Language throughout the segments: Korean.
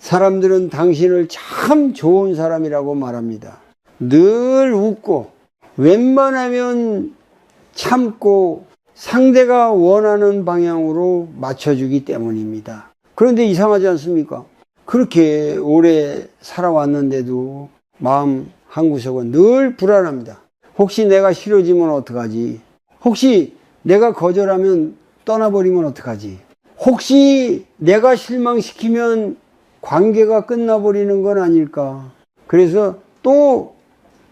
사람들은 당신을 참 좋은 사람이라고 말합니다. 늘 웃고 웬만하면 참고 상대가 원하는 방향으로 맞춰주기 때문입니다. 그런데 이상하지 않습니까? 그렇게 오래 살아왔는데도 마음 한구석은 늘 불안합니다. 혹시 내가 싫어지면 어떡하지? 혹시 내가 거절하면 떠나버리면 어떡하지? 혹시 내가 실망시키면 관계가 끝나버리는 건 아닐까? 그래서 또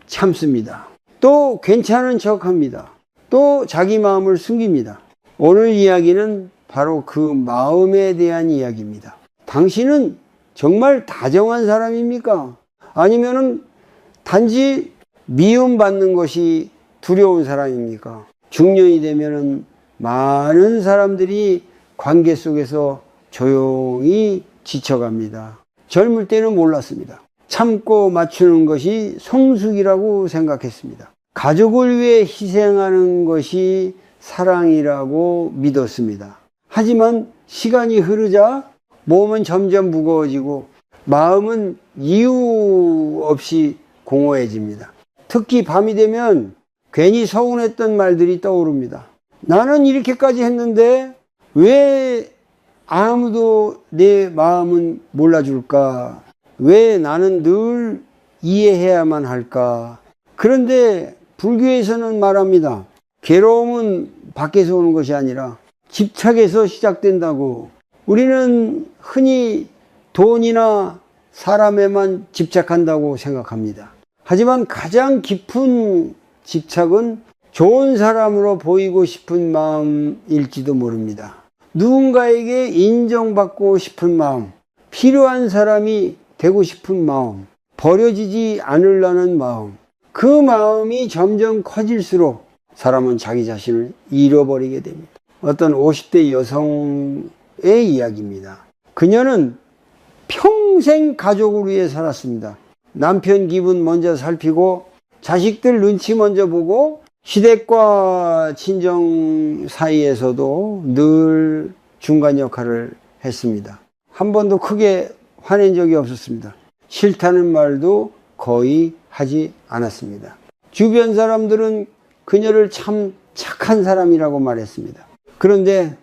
참습니다. 또 괜찮은 척합니다. 또 자기 마음을 숨깁니다. 오늘 이야기는 바로 그 마음에 대한 이야기입니다. 당신은 정말 다정한 사람입니까? 아니면은 단지 미움받는 것이 두려운 사람입니까? 중년이 되면은 많은 사람들이 관계 속에서 조용히 지쳐갑니다. 젊을 때는 몰랐습니다. 참고 맞추는 것이 성숙이라고 생각했습니다. 가족을 위해 희생하는 것이 사랑이라고 믿었습니다. 하지만 시간이 흐르자 몸은 점점 무거워지고 마음은 이유 없이 공허해집니다. 특히 밤이 되면 괜히 서운했던 말들이 떠오릅니다. 나는 이렇게까지 했는데 왜 아무도 내 마음은 몰라줄까? 왜 나는 늘 이해해야만 할까? 그런데 불교에서는 말합니다. 괴로움은 밖에서 오는 것이 아니라 집착에서 시작된다고. 우리는 흔히 돈이나 사람에만 집착한다고 생각합니다. 하지만 가장 깊은 집착은 좋은 사람으로 보이고 싶은 마음일지도 모릅니다. 누군가에게 인정받고 싶은 마음, 필요한 사람이 되고 싶은 마음, 버려지지 않으려는 마음, 그 마음이 점점 커질수록 사람은 자기 자신을 잃어버리게 됩니다. 어떤 50대 여성의 이야기입니다. 그녀는 평생 가족을 위해 살았습니다. 남편 기분 먼저 살피고 자식들 눈치 먼저 보고 시댁과 친정 사이에서도 늘 중간 역할을 했습니다. 한 번도 크게 화낸 적이 없었습니다. 싫다는 말도 거의 하지 않았습니다. 주변 사람들은 그녀를 참 착한 사람이라고 말했습니다. 그런데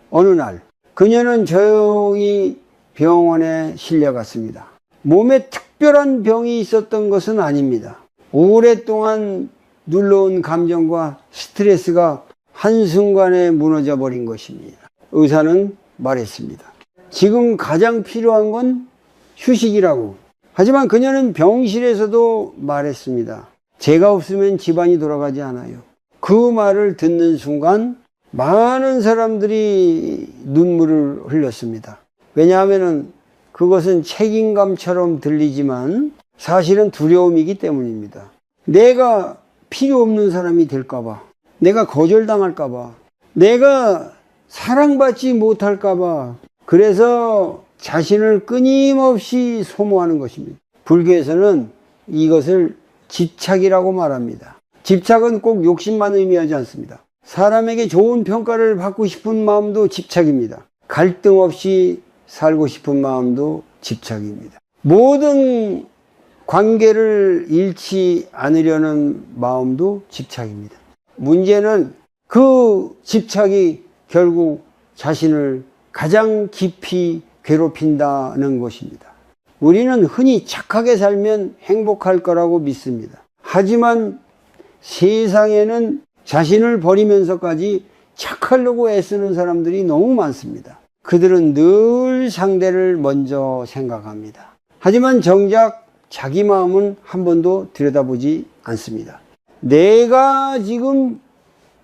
어느 날 그녀는 조용히 병원에 실려갔습니다. 몸에 특별한 병이 있었던 것은 아닙니다. 오랫동안 눌러온 감정과 스트레스가 한순간에 무너져 버린 것입니다. 의사는 말했습니다. 지금 가장 필요한 건 휴식이라고. 하지만 그녀는 병실에서도 말했습니다. 제가 없으면 집안이 돌아가지 않아요. 그 말을 듣는 순간 많은 사람들이 눈물을 흘렸습니다. 왜냐하면 그것은 책임감처럼 들리지만 사실은 두려움이기 때문입니다. 내가 필요 없는 사람이 될까봐, 내가 거절당할까봐, 내가 사랑받지 못할까봐, 그래서 자신을 끊임없이 소모하는 것입니다. 불교에서는 이것을 집착이라고 말합니다. 집착은 꼭 욕심만 의미하지 않습니다. 사람에게 좋은 평가를 받고 싶은 마음도 집착입니다. 갈등 없이 살고 싶은 마음도 집착입니다. 모든 관계를 잃지 않으려는 마음도 집착입니다. 문제는 그 집착이 결국 자신을 가장 깊이 괴롭힌다는 것입니다. 우리는 흔히 착하게 살면 행복할 거라고 믿습니다. 하지만 세상에는 자신을 버리면서까지 착하려고 애쓰는 사람들이 너무 많습니다. 그들은 늘 상대를 먼저 생각합니다. 하지만 정작 자기 마음은 한 번도 들여다보지 않습니다. 내가 지금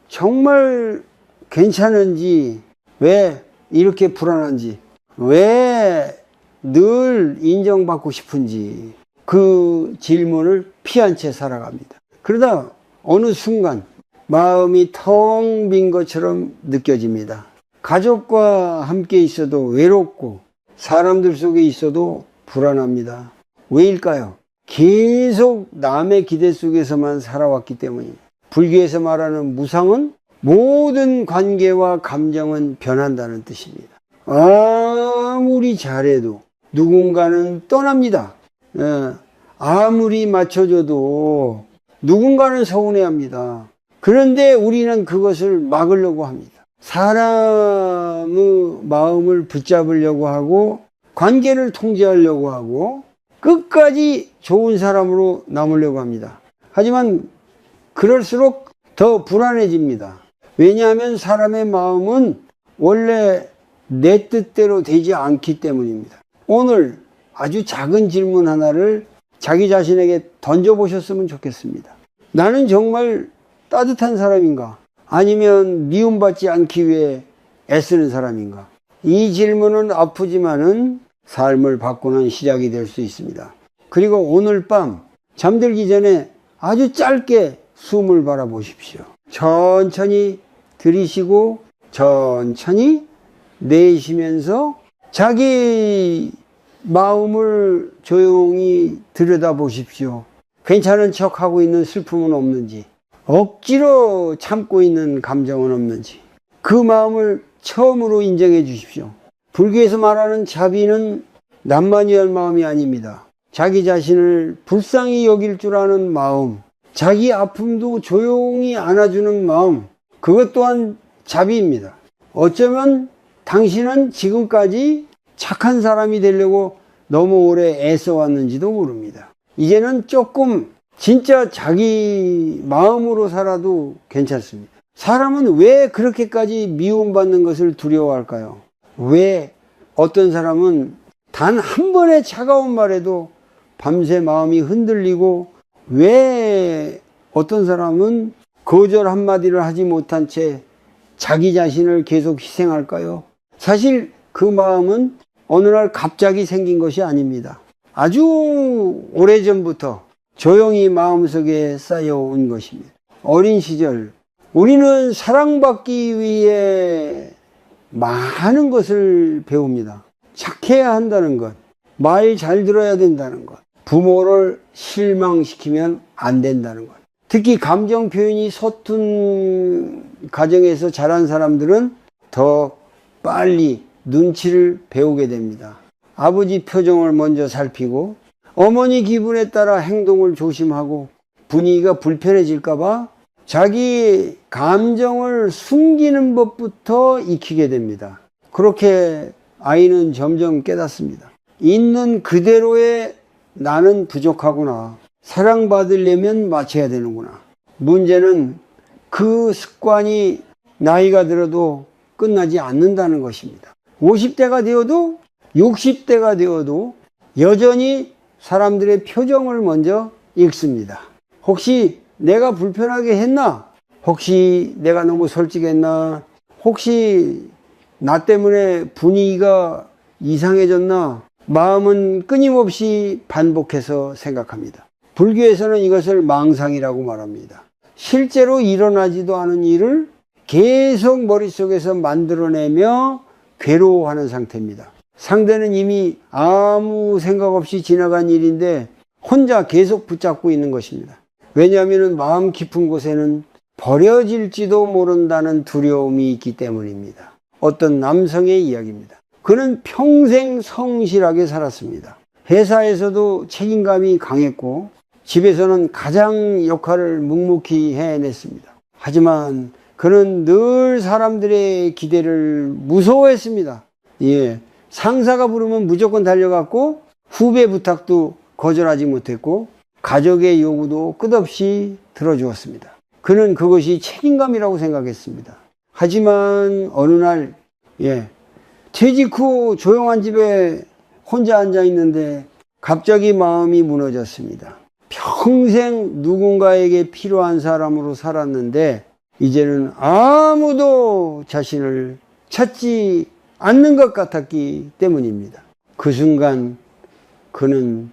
정말 괜찮은지, 왜 이렇게 불안한지, 왜 늘 인정받고 싶은지 그 질문을 피한 채 살아갑니다. 그러다 어느 순간 마음이 텅 빈 것처럼 느껴집니다. 가족과 함께 있어도 외롭고 사람들 속에 있어도 불안합니다. 왜일까요? 계속 남의 기대 속에서만 살아왔기 때문입니다. 불교에서 말하는 무상은 모든 관계와 감정은 변한다는 뜻입니다. 아무리 잘해도 누군가는 떠납니다. 아무리 맞춰줘도 누군가는 서운해합니다. 그런데 우리는 그것을 막으려고 합니다. 사람의 마음을 붙잡으려고 하고 관계를 통제하려고 하고 끝까지 좋은 사람으로 남으려고 합니다. 하지만 그럴수록 더 불안해집니다. 왜냐하면 사람의 마음은 원래 내 뜻대로 되지 않기 때문입니다. 오늘 아주 작은 질문 하나를 자기 자신에게 던져보셨으면 좋겠습니다. 나는 정말 따뜻한 사람인가? 아니면 미움받지 않기 위해 애쓰는 사람인가? 이 질문은 아프지만은 삶을 바꾸는 시작이 될 수 있습니다. 그리고 오늘 밤 잠들기 전에 아주 짧게 숨을 바라보십시오. 천천히 들이쉬고 천천히 내쉬면서 자기 마음을 조용히 들여다보십시오. 괜찮은 척하고 있는 슬픔은 없는지, 억지로 참고 있는 감정은 없는지, 그 마음을 처음으로 인정해 주십시오. 불교에서 말하는 자비는 남만 위한 마음이 아닙니다. 자기 자신을 불쌍히 여길 줄 아는 마음, 자기 아픔도 조용히 안아주는 마음, 그것 또한 자비입니다. 어쩌면 당신은 지금까지 착한 사람이 되려고 너무 오래 애써왔는지도 모릅니다. 이제는 조금 진짜 자기 마음으로 살아도 괜찮습니다. 사람은 왜 그렇게까지 미움받는 것을 두려워할까요? 왜 어떤 사람은 단 한 번의 차가운 말에도 밤새 마음이 흔들리고, 왜 어떤 사람은 거절 한마디를 하지 못한 채 자기 자신을 계속 희생할까요? 사실 그 마음은 어느 날 갑자기 생긴 것이 아닙니다. 아주 오래전부터 조용히 마음속에 쌓여온 것입니다. 어린 시절 우리는 사랑받기 위해 많은 것을 배웁니다. 착해야 한다는 것, 말 잘 들어야 된다는 것, 부모를 실망시키면 안 된다는 것. 특히 감정 표현이 서툰 가정에서 자란 사람들은 더 빨리 눈치를 배우게 됩니다. 아버지 표정을 먼저 살피고 어머니 기분에 따라 행동을 조심하고 분위기가 불편해질까봐 자기 감정을 숨기는 법부터 익히게 됩니다. 그렇게 아이는 점점 깨닫습니다. 있는 그대로의 나는 부족하구나. 사랑받으려면 맞춰야 되는구나. 문제는 그 습관이 나이가 들어도 끝나지 않는다는 것입니다. 50대가 되어도 60대가 되어도 여전히 사람들의 표정을 먼저 읽습니다. 혹시 내가 불편하게 했나? 혹시 내가 너무 솔직했나? 혹시 나 때문에 분위기가 이상해졌나? 마음은 끊임없이 반복해서 생각합니다. 불교에서는 이것을 망상이라고 말합니다. 실제로 일어나지도 않은 일을 계속 머릿속에서 만들어내며 괴로워하는 상태입니다. 상대는 이미 아무 생각 없이 지나간 일인데 혼자 계속 붙잡고 있는 것입니다. 왜냐하면 마음 깊은 곳에는 버려질지도 모른다는 두려움이 있기 때문입니다. 어떤 남성의 이야기입니다. 그는 평생 성실하게 살았습니다. 회사에서도 책임감이 강했고 집에서는 가장 역할을 묵묵히 해냈습니다. 하지만 그는 늘 사람들의 기대를 무서워했습니다. 상사가 부르면 무조건 달려갔고 후배 부탁도 거절하지 못했고 가족의 요구도 끝없이 들어주었습니다. 그는 그것이 책임감이라고 생각했습니다. 하지만 어느 날 퇴직 후 조용한 집에 혼자 앉아 있는데 갑자기 마음이 무너졌습니다. 평생 누군가에게 필요한 사람으로 살았는데 이제는 아무도 자신을 찾지 않는 것 같았기 때문입니다. 그 순간 그는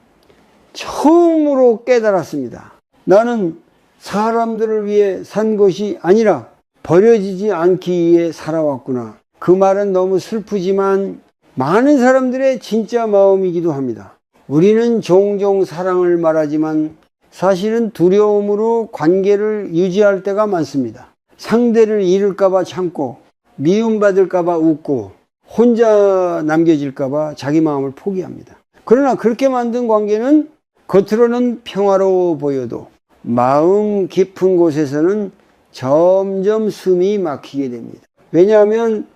처음으로 깨달았습니다. 나는 사람들을 위해 산 것이 아니라 버려지지 않기 위해 살아왔구나. 그 말은 너무 슬프지만 많은 사람들의 진짜 마음이기도 합니다. 우리는 종종 사랑을 말하지만 사실은 두려움으로 관계를 유지할 때가 많습니다. 상대를 잃을까봐 참고 미움받을까봐 웃고 혼자 남겨질까봐 자기 마음을 포기합니다. 그러나 그렇게 만든 관계는 겉으로는 평화로워 보여도 마음 깊은 곳에서는 점점 숨이 막히게 됩니다. 왜냐하면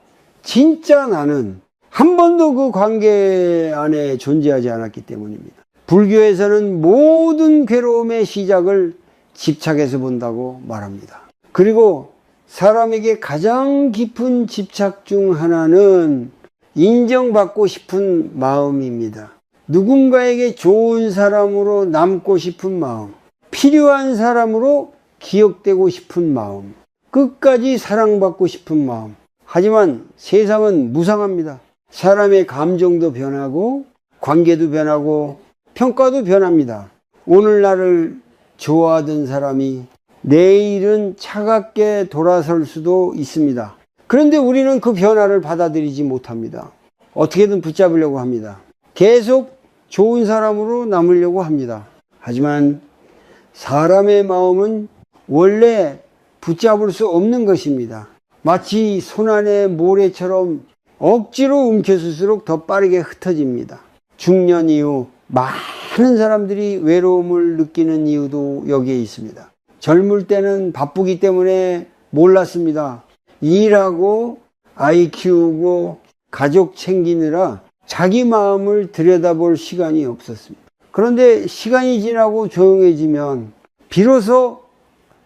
진짜 나는 한 번도 그 관계 안에 존재하지 않았기 때문입니다. 불교에서는 모든 괴로움의 시작을 집착에서 본다고 말합니다. 그리고 사람에게 가장 깊은 집착 중 하나는 인정받고 싶은 마음입니다. 누군가에게 좋은 사람으로 남고 싶은 마음, 필요한 사람으로 기억되고 싶은 마음, 끝까지 사랑받고 싶은 마음. 하지만 세상은 무상합니다. 사람의 감정도 변하고 관계도 변하고 평가도 변합니다. 오늘 나를 좋아하던 사람이 내일은 차갑게 돌아설 수도 있습니다. 그런데 우리는 그 변화를 받아들이지 못합니다. 어떻게든 붙잡으려고 합니다. 계속 좋은 사람으로 남으려고 합니다. 하지만 사람의 마음은 원래 붙잡을 수 없는 것입니다. 마치 손안의 모래처럼 억지로 움켜쓸수록 더 빠르게 흩어집니다. 중년 이후 많은 사람들이 외로움을 느끼는 이유도 여기에 있습니다. 젊을 때는 바쁘기 때문에 몰랐습니다. 일하고 아이 키우고 가족 챙기느라 자기 마음을 들여다볼 시간이 없었습니다. 그런데 시간이 지나고 조용해지면 비로소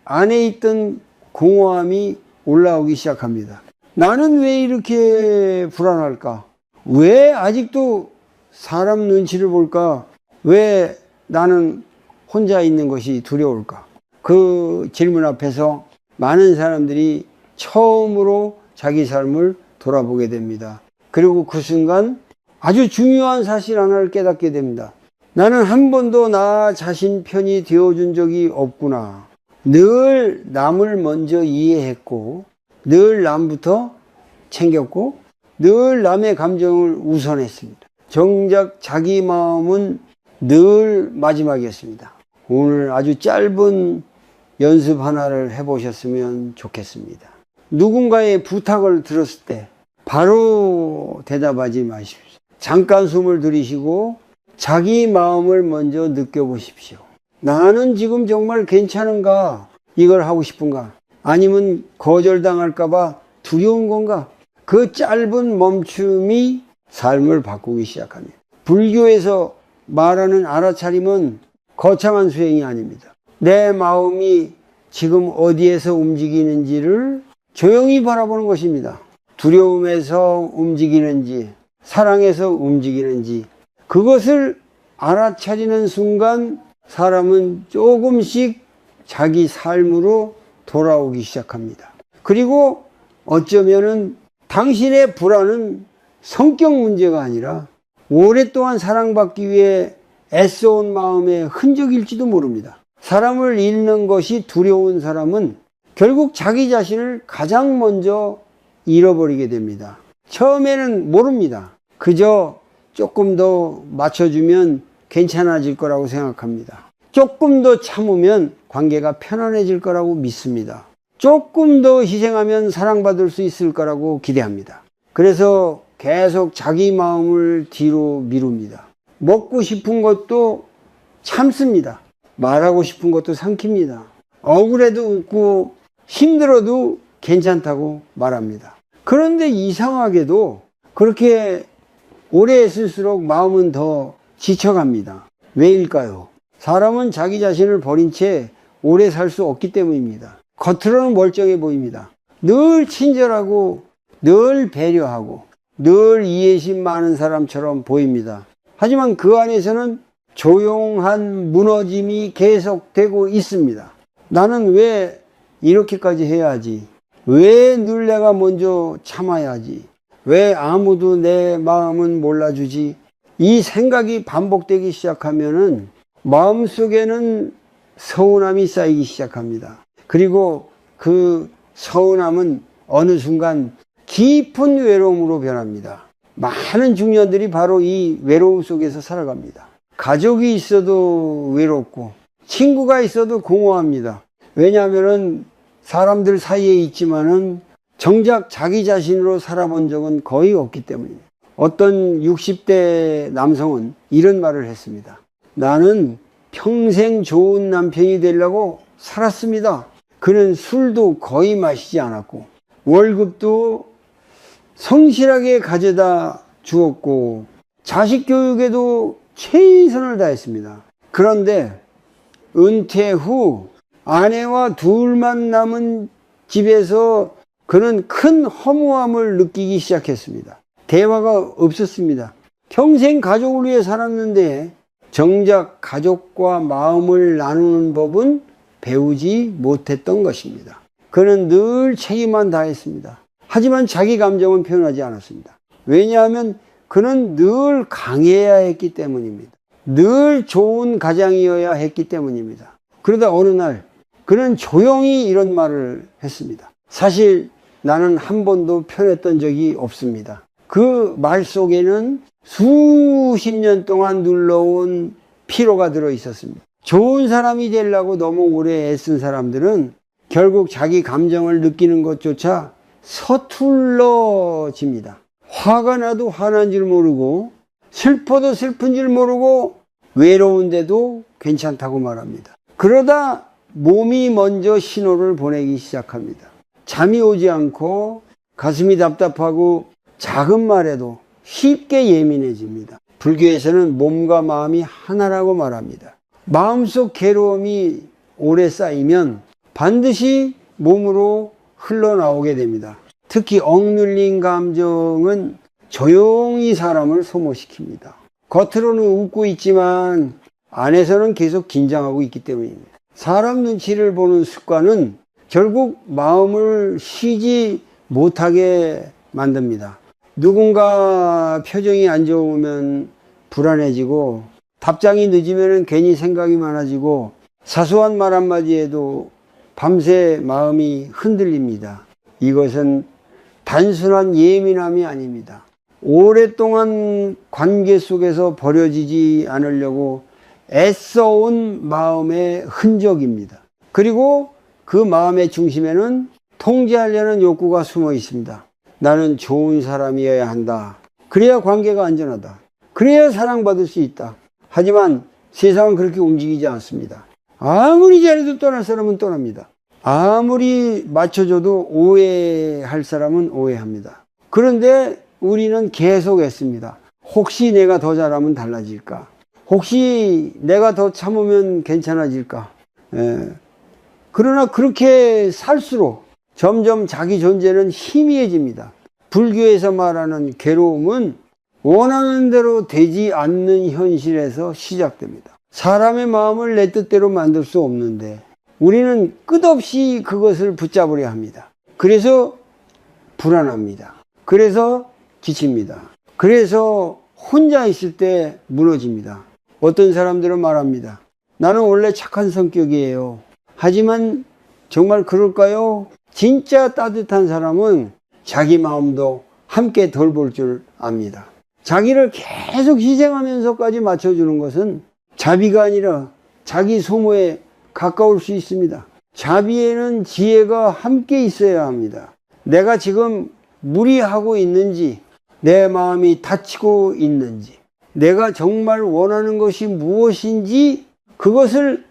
안에 있던 공허함이 올라오기 시작합니다. 나는 왜 이렇게 불안할까? 왜 아직도 사람 눈치를 볼까? 왜 나는 혼자 있는 것이 두려울까? 그 질문 앞에서 많은 사람들이 처음으로 자기 삶을 돌아보게 됩니다. 그리고 그 순간 아주 중요한 사실 하나를 깨닫게 됩니다. 나는 한 번도 나 자신 편이 되어준 적이 없구나. 늘 남을 먼저 이해했고, 늘 남부터 챙겼고, 늘 남의 감정을 우선했습니다. 정작 자기 마음은 늘 마지막이었습니다. 오늘 아주 짧은 연습 하나를 해보셨으면 좋겠습니다. 누군가의 부탁을 들었을 때 바로 대답하지 마십시오. 잠깐 숨을 들이쉬고 자기 마음을 먼저 느껴보십시오. 나는 지금 정말 괜찮은가? 이걸 하고 싶은가? 아니면 거절당할까봐 두려운 건가? 그 짧은 멈춤이 삶을 바꾸기 시작합니다. 불교에서 말하는 알아차림은 거창한 수행이 아닙니다. 내 마음이 지금 어디에서 움직이는지를 조용히 바라보는 것입니다. 두려움에서 움직이는지, 사랑에서 움직이는지, 그것을 알아차리는 순간 사람은 조금씩 자기 삶으로 돌아오기 시작합니다. 그리고 어쩌면은 당신의 불안은 성격 문제가 아니라 오랫동안 사랑받기 위해 애써온 마음의 흔적일지도 모릅니다. 사람을 잃는 것이 두려운 사람은 결국 자기 자신을 가장 먼저 잃어버리게 됩니다. 처음에는 모릅니다. 그저 조금 더 맞춰주면 괜찮아질 거라고 생각합니다. 조금 더 참으면 관계가 편안해질 거라고 믿습니다. 조금 더 희생하면 사랑받을 수 있을 거라고 기대합니다. 그래서 계속 자기 마음을 뒤로 미룹니다. 먹고 싶은 것도 참습니다. 말하고 싶은 것도 삼킵니다. 억울해도 웃고 힘들어도 괜찮다고 말합니다. 그런데 이상하게도 그렇게 오래 있을수록 마음은 더 지쳐갑니다. 왜일까요? 사람은 자기 자신을 버린 채 오래 살 수 없기 때문입니다. 겉으로는 멀쩡해 보입니다. 늘 친절하고 늘 배려하고 늘 이해심 많은 사람처럼 보입니다. 하지만 그 안에서는 조용한 무너짐이 계속되고 있습니다. 나는 왜 이렇게까지 해야 하지? 왜 늘 내가 먼저 참아야 하지? 왜 아무도 내 마음은 몰라주지? 이 생각이 반복되기 시작하면은 마음속에는 서운함이 쌓이기 시작합니다. 그리고 그 서운함은 어느 순간 깊은 외로움으로 변합니다. 많은 중년들이 바로 이 외로움 속에서 살아갑니다. 가족이 있어도 외롭고 친구가 있어도 공허합니다. 왜냐하면 사람들 사이에 있지만은 정작 자기 자신으로 살아본 적은 거의 없기 때문입니다. 어떤 60대 남성은 이런 말을 했습니다. 나는 평생 좋은 남편이 되려고 살았습니다. 그는 술도 거의 마시지 않았고 월급도 성실하게 가져다 주었고 자식 교육에도 최선을 다했습니다. 그런데 은퇴 후 아내와 둘만 남은 집에서 그는 큰 허무함을 느끼기 시작했습니다. 대화가 없었습니다. 평생 가족을 위해 살았는데 정작 가족과 마음을 나누는 법은 배우지 못했던 것입니다. 그는 늘 책임만 다했습니다. 하지만 자기 감정은 표현하지 않았습니다. 왜냐하면 그는 늘 강해야 했기 때문입니다. 늘 좋은 가장이어야 했기 때문입니다. 그러다 어느 날 그는 조용히 이런 말을 했습니다. 사실 나는 한 번도 편했던 적이 없습니다. 그 말 속에는 수십 년 동안 눌러온 피로가 들어 있었습니다. 좋은 사람이 되려고 너무 오래 애쓴 사람들은 결국 자기 감정을 느끼는 것조차 서툴러집니다. 화가 나도 화난 줄 모르고 슬퍼도 슬픈 줄 모르고 외로운데도 괜찮다고 말합니다. 그러다 몸이 먼저 신호를 보내기 시작합니다. 잠이 오지 않고 가슴이 답답하고 작은 말에도 쉽게 예민해집니다. 불교에서는 몸과 마음이 하나라고 말합니다. 마음속 괴로움이 오래 쌓이면 반드시 몸으로 흘러나오게 됩니다. 특히 억눌린 감정은 조용히 사람을 소모시킵니다. 겉으로는 웃고 있지만 안에서는 계속 긴장하고 있기 때문입니다. 사람 눈치를 보는 습관은 결국 마음을 쉬지 못하게 만듭니다. 누군가 표정이 안 좋으면 불안해지고 답장이 늦으면 괜히 생각이 많아지고 사소한 말 한마디에도 밤새 마음이 흔들립니다. 이것은 단순한 예민함이 아닙니다. 오랫동안 관계 속에서 버려지지 않으려고 애써온 마음의 흔적입니다. 그리고 그 마음의 중심에는 통제하려는 욕구가 숨어 있습니다. 나는 좋은 사람이어야 한다. 그래야 관계가 안전하다. 그래야 사랑받을 수 있다. 하지만 세상은 그렇게 움직이지 않습니다. 아무리 잘해도 떠날 사람은 떠납니다. 아무리 맞춰줘도 오해할 사람은 오해합니다. 그런데 우리는 계속 애씁니다. 혹시 내가 더 잘하면 달라질까? 혹시 내가 더 참으면 괜찮아질까? 그러나 그렇게 살수록 점점 자기 존재는 희미해집니다. 불교에서 말하는 괴로움은 원하는 대로 되지 않는 현실에서 시작됩니다. 사람의 마음을 내 뜻대로 만들 수 없는데 우리는 끝없이 그것을 붙잡으려 합니다. 그래서 불안합니다. 그래서 지칩니다. 그래서 혼자 있을 때 무너집니다. 어떤 사람들은 말합니다. 나는 원래 착한 성격이에요. 하지만 정말 그럴까요? 진짜 따뜻한 사람은 자기 마음도 함께 돌볼 줄 압니다. 자기를 계속 희생하면서까지 맞춰주는 것은 자비가 아니라 자기 소모에 가까울 수 있습니다. 자비에는 지혜가 함께 있어야 합니다. 내가 지금 무리하고 있는지, 내 마음이 다치고 있는지, 내가 정말 원하는 것이 무엇인지 그것을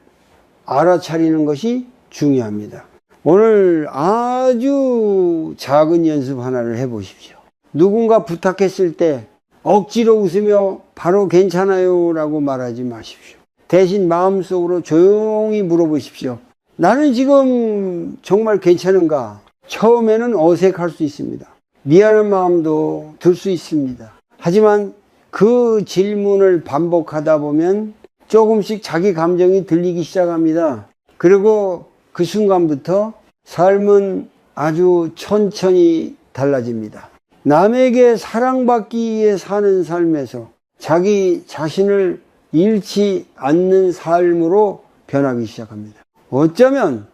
알아차리는 것이 중요합니다. 오늘 아주 작은 연습 하나를 해보십시오. 누군가 부탁했을 때 억지로 웃으며 바로 괜찮아요 라고 말하지 마십시오. 대신 마음속으로 조용히 물어보십시오. 나는 지금 정말 괜찮은가? 처음에는 어색할 수 있습니다. 미안한 마음도 들 수 있습니다. 하지만 그 질문을 반복하다 보면 조금씩 자기 감정이 들리기 시작합니다. 그리고 그 순간부터 삶은 아주 천천히 달라집니다. 남에게 사랑받기 위해 사는 삶에서 자기 자신을 잃지 않는 삶으로 변하기 시작합니다. 어쩌면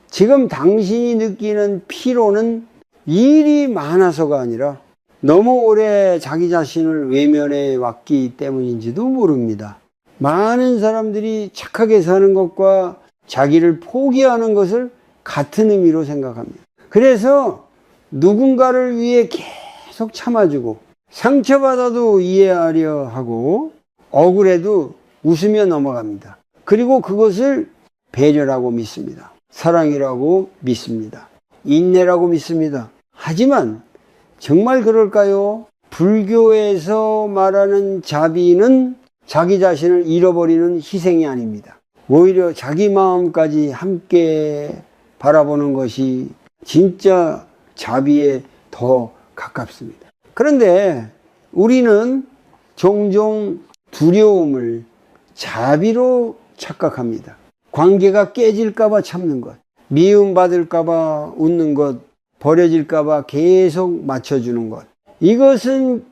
지금 당신이 느끼는 피로는 일이 많아서가 아니라 너무 오래 자기 자신을 외면해 왔기 때문인지도 모릅니다. 많은 사람들이 착하게 사는 것과 자기를 포기하는 것을 같은 의미로 생각합니다. 그래서 누군가를 위해 계속 참아주고 상처받아도 이해하려 하고 억울해도 웃으며 넘어갑니다. 그리고 그것을 배려라고 믿습니다. 사랑이라고 믿습니다. 인내라고 믿습니다. 하지만 정말 그럴까요? 불교에서 말하는 자비는 자기 자신을 잃어버리는 희생이 아닙니다. 오히려 자기 마음까지 함께 바라보는 것이 진짜 자비에 더 가깝습니다. 그런데 우리는 종종 두려움을 자비로 착각합니다. 관계가 깨질까봐 참는 것, 미움받을까봐 웃는 것, 버려질까봐 계속 맞춰주는 것. 이것은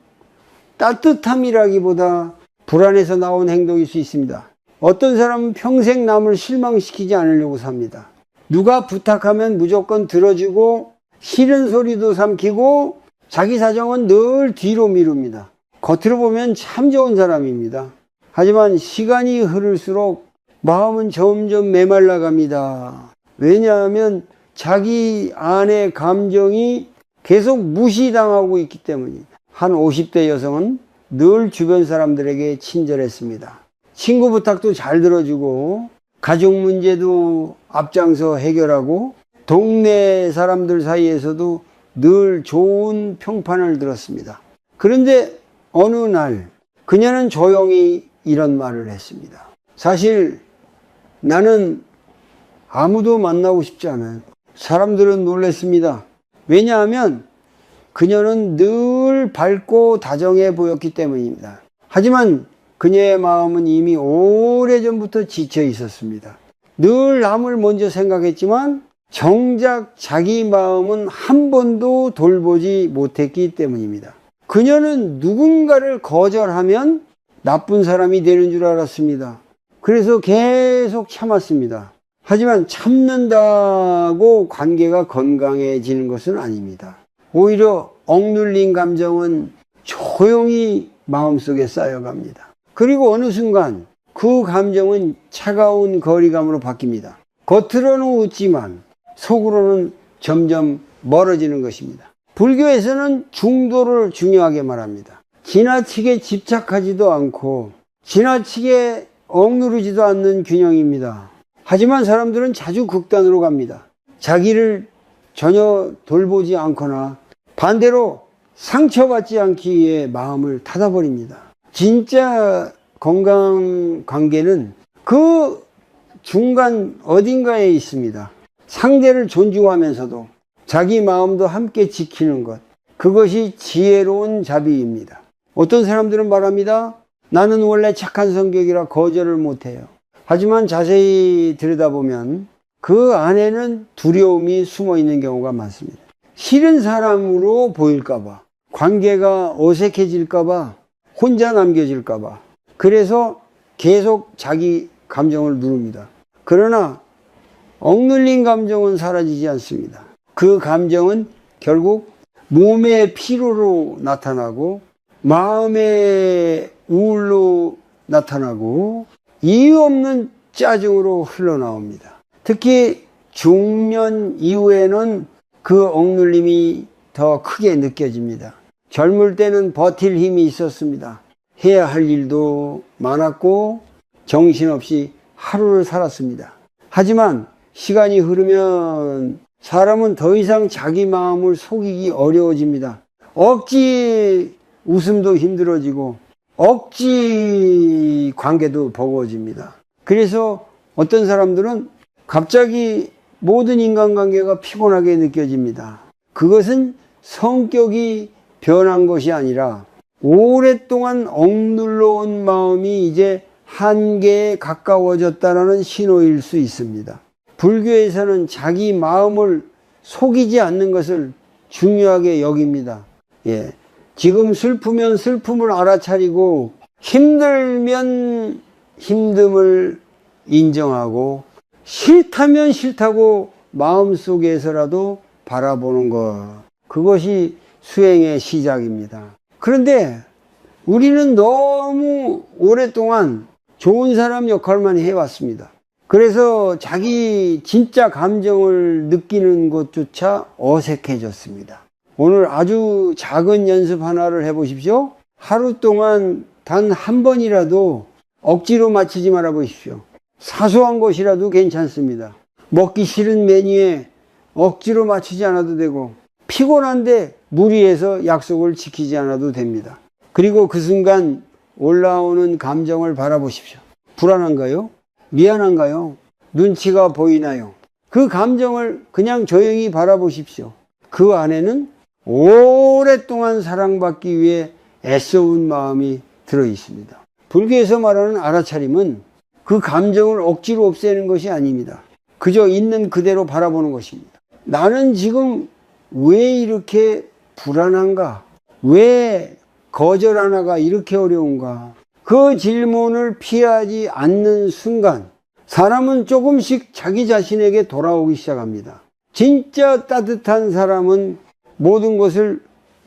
따뜻함이라기보다 불안해서 나온 행동일 수 있습니다. 어떤 사람은 평생 남을 실망시키지 않으려고 삽니다. 누가 부탁하면 무조건 들어주고 싫은 소리도 삼키고 자기 사정은 늘 뒤로 미룹니다. 겉으로 보면 참 좋은 사람입니다. 하지만 시간이 흐를수록 마음은 점점 메말라갑니다. 왜냐하면 자기 안의 감정이 계속 무시당하고 있기 때문입니다. 한 50대 여성은 늘 주변 사람들에게 친절했습니다. 친구 부탁도 잘 들어주고 가족 문제도 앞장서 해결하고 동네 사람들 사이에서도 늘 좋은 평판을 들었습니다. 그런데 어느 날 그녀는 조용히 이런 말을 했습니다. 사실 나는 아무도 만나고 싶지 않아요. 사람들은 놀랐습니다. 왜냐하면 그녀는 늘 밝고 다정해 보였기 때문입니다. 하지만 그녀의 마음은 이미 오래전부터 지쳐 있었습니다. 늘 남을 먼저 생각했지만 정작 자기 마음은 한 번도 돌보지 못했기 때문입니다. 그녀는 누군가를 거절하면 나쁜 사람이 되는 줄 알았습니다. 그래서 계속 참았습니다. 하지만 참는다고 관계가 건강해지는 것은 아닙니다. 오히려 억눌린 감정은 조용히 마음속에 쌓여갑니다. 그리고 어느 순간 그 감정은 차가운 거리감으로 바뀝니다. 겉으로는 웃지만 속으로는 점점 멀어지는 것입니다. 불교에서는 중도를 중요하게 말합니다. 지나치게 집착하지도 않고 지나치게 억누르지도 않는 균형입니다. 하지만 사람들은 자주 극단으로 갑니다. 자기를 전혀 돌보지 않거나 반대로 상처받지 않기 위해 마음을 닫아버립니다. 진짜 건강 관계는 그 중간 어딘가에 있습니다. 상대를 존중하면서도 자기 마음도 함께 지키는 것. 그것이 지혜로운 자비입니다. 어떤 사람들은 말합니다. 나는 원래 착한 성격이라 거절을 못해요. 하지만 자세히 들여다보면 그 안에는 두려움이 숨어 있는 경우가 많습니다. 싫은 사람으로 보일까봐, 관계가 어색해질까봐, 혼자 남겨질까봐. 그래서 계속 자기 감정을 누릅니다. 그러나 억눌린 감정은 사라지지 않습니다. 그 감정은 결국 몸의 피로로 나타나고 마음의 우울로 나타나고 이유 없는 짜증으로 흘러나옵니다. 특히 중년 이후에는 그 억눌림이 더 크게 느껴집니다. 젊을 때는 버틸 힘이 있었습니다. 해야 할 일도 많았고 정신없이 하루를 살았습니다. 하지만 시간이 흐르면 사람은 더 이상 자기 마음을 속이기 어려워집니다. 억지 웃음도 힘들어지고 억지 관계도 버거워집니다. 그래서 어떤 사람들은 갑자기 모든 인간관계가 피곤하게 느껴집니다. 그것은 성격이 변한 것이 아니라 오랫동안 억눌러 온 마음이 이제 한계에 가까워졌다는 신호일 수 있습니다. 불교에서는 자기 마음을 속이지 않는 것을 중요하게 여깁니다. 지금 슬프면 슬픔을 알아차리고 힘들면 힘듦을 인정하고 싫다면 싫다고 마음속에서라도 바라보는 것. 그것이 수행의 시작입니다. 그런데 우리는 너무 오랫동안 좋은 사람 역할만 해왔습니다. 그래서 자기 진짜 감정을 느끼는 것조차 어색해졌습니다. 오늘 아주 작은 연습 하나를 해보십시오. 하루 동안 단 한 번이라도 억지로 맞추지 말아 보십시오. 사소한 것이라도 괜찮습니다. 먹기 싫은 메뉴에 억지로 맞추지 않아도 되고, 피곤한데 무리해서 약속을 지키지 않아도 됩니다. 그리고 그 순간 올라오는 감정을 바라보십시오. 불안한가요? 미안한가요? 눈치가 보이나요? 그 감정을 그냥 조용히 바라보십시오. 그 안에는 오랫동안 사랑받기 위해 애써온 마음이 들어 있습니다. 불교에서 말하는 알아차림은 그 감정을 억지로 없애는 것이 아닙니다. 그저 있는 그대로 바라보는 것입니다. 나는 지금 왜 이렇게 불안한가? 왜 거절 하나가 이렇게 어려운가? 그 질문을 피하지 않는 순간 사람은 조금씩 자기 자신에게 돌아오기 시작합니다. 진짜 따뜻한 사람은 모든 것을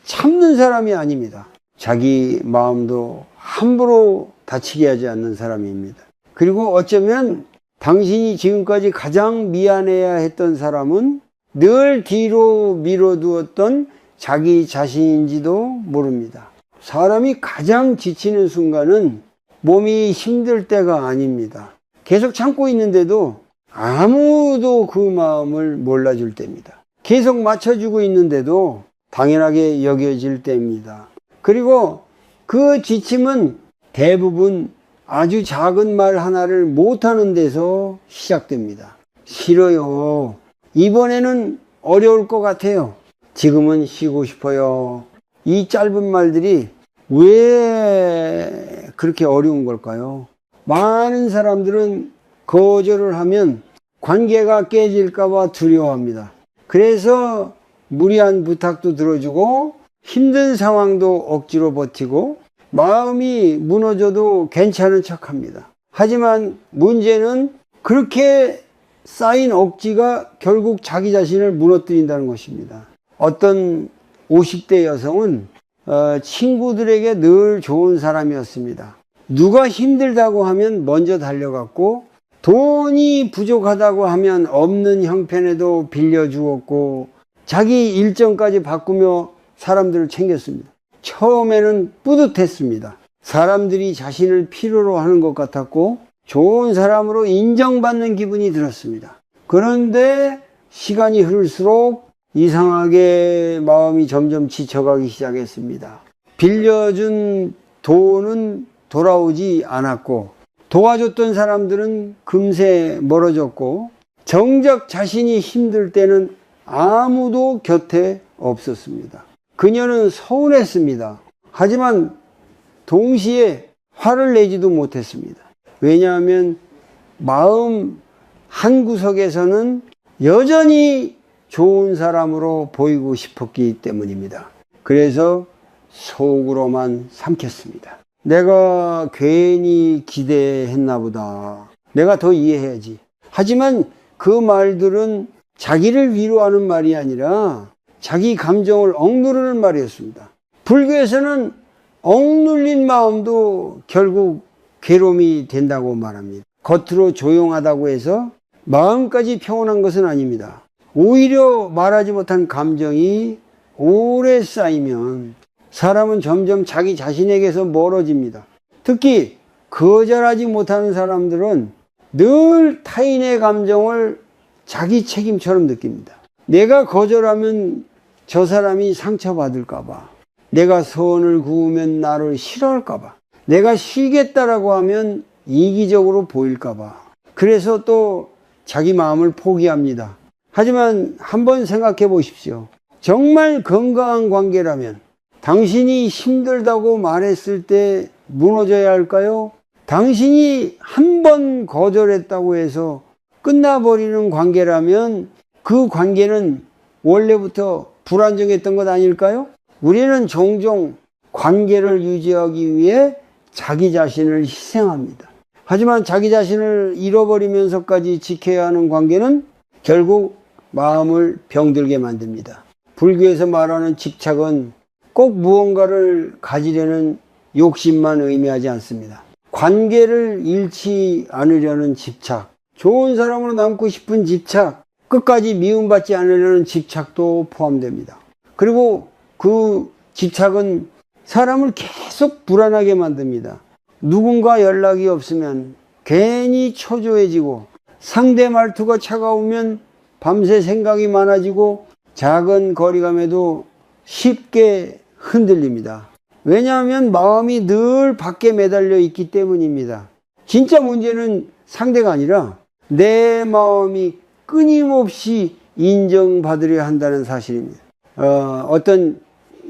참는 사람이 아닙니다. 자기 마음도 함부로 다치게 하지 않는 사람입니다. 그리고 어쩌면 당신이 지금까지 가장 미안해야 했던 사람은 늘 뒤로 밀어두었던 자기 자신인지도 모릅니다. 사람이 가장 지치는 순간은 몸이 힘들 때가 아닙니다. 계속 참고 있는데도 아무도 그 마음을 몰라줄 때입니다. 계속 맞춰주고 있는데도 당연하게 여겨질 때입니다. 그리고 그 지침은 대부분 아주 작은 말 하나를 못하는 데서 시작됩니다. 싫어요. 이번에는 어려울 것 같아요. 지금은 쉬고 싶어요. 이 짧은 말들이 왜 그렇게 어려운 걸까요? 많은 사람들은 거절을 하면 관계가 깨질까봐 두려워합니다. 그래서 무리한 부탁도 들어주고 힘든 상황도 억지로 버티고 마음이 무너져도 괜찮은 척합니다. 하지만 문제는 그렇게 쌓인 억지가 결국 자기 자신을 무너뜨린다는 것입니다. 어떤 50대 여성은 친구들에게 늘 좋은 사람이었습니다. 누가 힘들다고 하면 먼저 달려갔고, 돈이 부족하다고 하면 없는 형편에도 빌려주었고, 자기 일정까지 바꾸며 사람들을 챙겼습니다. 처음에는 뿌듯했습니다. 사람들이 자신을 필요로 하는 것 같았고 좋은 사람으로 인정받는 기분이 들었습니다. 그런데 시간이 흐를수록 이상하게 마음이 점점 지쳐가기 시작했습니다. 빌려준 돈은 돌아오지 않았고 도와줬던 사람들은 금세 멀어졌고 정작 자신이 힘들 때는 아무도 곁에 없었습니다. 그녀는 서운했습니다. 하지만 동시에 화를 내지도 못했습니다. 왜냐하면 마음 한구석에서는 여전히 좋은 사람으로 보이고 싶었기 때문입니다. 그래서 속으로만 삼켰습니다. 내가 괜히 기대했나 보다. 내가 더 이해해야지. 하지만 그 말들은 자기를 위로하는 말이 아니라 자기 감정을 억누르는 말이었습니다. 불교에서는 억눌린 마음도 결국 괴로움이 된다고 말합니다. 겉으로 조용하다고 해서 마음까지 평온한 것은 아닙니다. 오히려 말하지 못한 감정이 오래 쌓이면 사람은 점점 자기 자신에게서 멀어집니다. 특히 거절하지 못하는 사람들은 늘 타인의 감정을 자기 책임처럼 느낍니다. 내가 거절하면 저 사람이 상처받을까봐, 내가 선을 그으면 나를 싫어할까봐, 내가 쉬겠다라고 하면 이기적으로 보일까봐, 그래서 또 자기 마음을 포기합니다. 하지만 한번 생각해 보십시오. 정말 건강한 관계라면 당신이 힘들다고 말했을 때 무너져야 할까요? 당신이 한 번 거절했다고 해서 끝나버리는 관계라면 그 관계는 원래부터 불안정했던 것 아닐까요? 우리는 종종 관계를 유지하기 위해 자기 자신을 희생합니다. 하지만 자기 자신을 잃어버리면서까지 지켜야 하는 관계는 결국 마음을 병들게 만듭니다. 불교에서 말하는 집착은 꼭 무언가를 가지려는 욕심만 의미하지 않습니다. 관계를 잃지 않으려는 집착, 좋은 사람으로 남고 싶은 집착, 끝까지 미움받지 않으려는 집착도 포함됩니다. 그리고 그 집착은 사람을 계속 불안하게 만듭니다. 누군가 연락이 없으면 괜히 초조해지고, 상대 말투가 차가우면 밤새 생각이 많아지고, 작은 거리감에도 쉽게 흔들립니다. 왜냐하면 마음이 늘 밖에 매달려 있기 때문입니다. 진짜 문제는 상대가 아니라 내 마음이 끊임없이 인정받으려 한다는 사실입니다. 어떤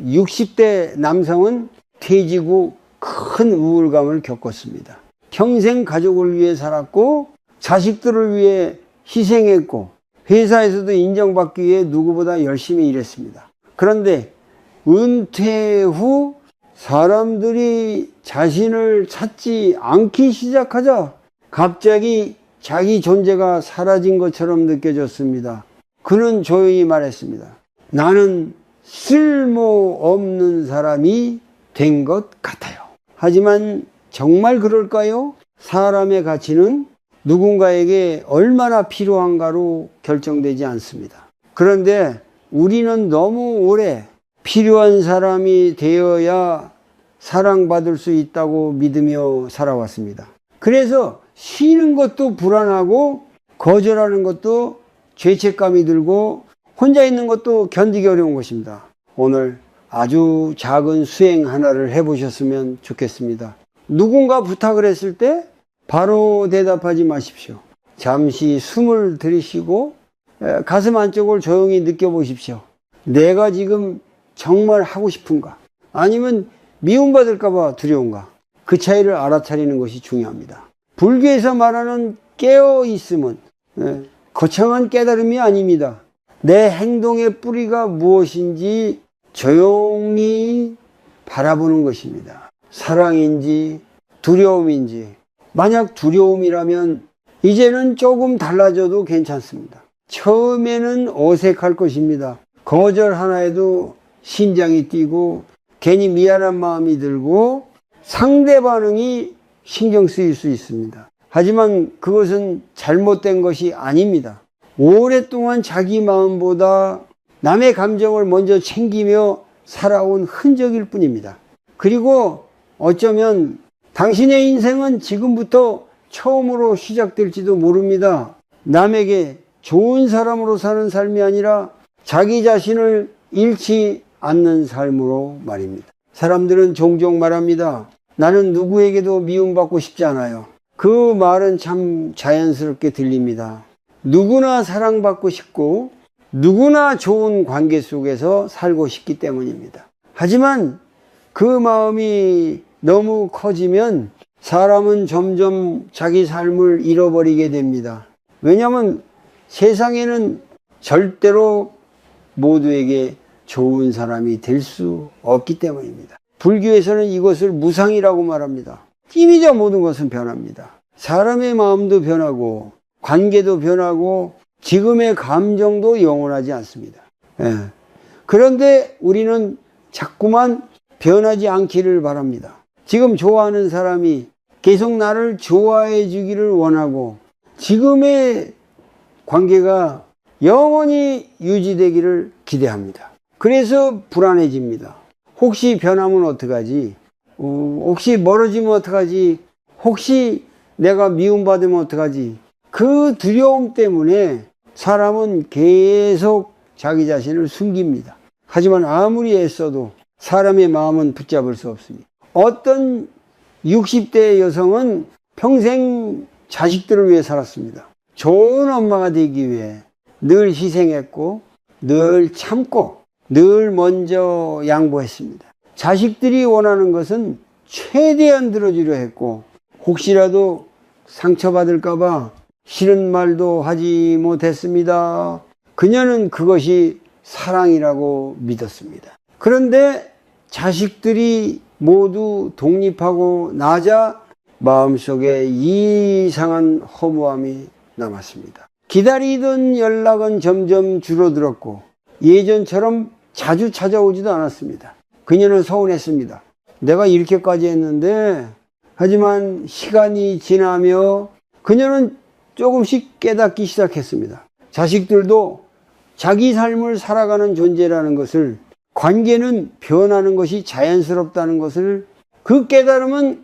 60대 남성은 퇴직 후 큰 우울감을 겪었습니다. 평생 가족을 위해 살았고 자식들을 위해 희생했고 회사에서도 인정받기 위해 누구보다 열심히 일했습니다. 그런데 은퇴 후 사람들이 자신을 찾지 않기 시작하자 갑자기 자기 존재가 사라진 것처럼 느껴졌습니다. 그는 조용히 말했습니다. 나는 쓸모없는 사람이 된 것 같아요. 하지만 정말 그럴까요? 사람의 가치는 누군가에게 얼마나 필요한가로 결정되지 않습니다. 그런데 우리는 너무 오래 필요한 사람이 되어야 사랑받을 수 있다고 믿으며 살아왔습니다. 그래서 쉬는 것도 불안하고 거절하는 것도 죄책감이 들고 혼자 있는 것도 견디기 어려운 것입니다. 오늘 아주 작은 수행 하나를 해보셨으면 좋겠습니다. 누군가 부탁을 했을 때 바로 대답하지 마십시오. 잠시 숨을 들이쉬고 가슴 안쪽을 조용히 느껴보십시오. 내가 지금 정말 하고 싶은가? 아니면 미움받을까봐 두려운가? 그 차이를 알아차리는 것이 중요합니다. 불교에서 말하는 깨어있음은 거창한 깨달음이 아닙니다. 내 행동의 뿌리가 무엇인지 조용히 바라보는 것입니다. 사랑인지 두려움인지. 만약 두려움이라면 이제는 조금 달라져도 괜찮습니다. 처음에는 어색할 것입니다. 거절 하나에도 심장이 뛰고 괜히 미안한 마음이 들고 상대 반응이 신경 쓰일 수 있습니다. 하지만 그것은 잘못된 것이 아닙니다. 오랫동안 자기 마음보다 남의 감정을 먼저 챙기며 살아온 흔적일 뿐입니다. 그리고 어쩌면 당신의 인생은 지금부터 처음으로 시작될지도 모릅니다. 남에게 좋은 사람으로 사는 삶이 아니라 자기 자신을 잃지 않는 삶으로 말입니다. 사람들은 종종 말합니다. 나는 누구에게도 미움받고 싶지 않아요. 그 말은 참 자연스럽게 들립니다. 누구나 사랑받고 싶고 누구나 좋은 관계 속에서 살고 싶기 때문입니다. 하지만 그 마음이 너무 커지면 사람은 점점 자기 삶을 잃어버리게 됩니다. 왜냐하면 세상에는 절대로 모두에게 좋은 사람이 될 수 없기 때문입니다. 불교에서는 이것을 무상이라고 말합니다. 찜이자 모든 것은 변합니다. 사람의 마음도 변하고 관계도 변하고 지금의 감정도 영원하지 않습니다. 그런데 우리는 자꾸만 변하지 않기를 바랍니다. 지금 좋아하는 사람이 계속 나를 좋아해 주기를 원하고 지금의 관계가 영원히 유지되기를 기대합니다. 그래서 불안해집니다. 혹시 변하면 어떡하지? 혹시 멀어지면 어떡하지? 혹시 내가 미움받으면 어떡하지? 그 두려움 때문에 사람은 계속 자기 자신을 숨깁니다. 하지만 아무리 애써도 사람의 마음은 붙잡을 수 없습니다. 어떤 60대 여성은 평생 자식들을 위해 살았습니다. 좋은 엄마가 되기 위해 늘 희생했고 늘 참고 늘 먼저 양보했습니다. 자식들이 원하는 것은 최대한 들어주려 했고 혹시라도 상처받을까봐 싫은 말도 하지 못했습니다. 그녀는 그것이 사랑이라고 믿었습니다. 그런데 자식들이 모두 독립하고 나자 마음속에 이상한 허무함이 남았습니다. 기다리던 연락은 점점 줄어들었고 예전처럼 자주 찾아오지도 않았습니다. 그녀는 서운했습니다. 내가 이렇게까지 했는데 하지만 시간이 지나며 그녀는 조금씩 깨닫기 시작했습니다. 자식들도 자기 삶을 살아가는 존재라는 것을 관계는 변하는 것이 자연스럽다는 것을, 그 깨달음은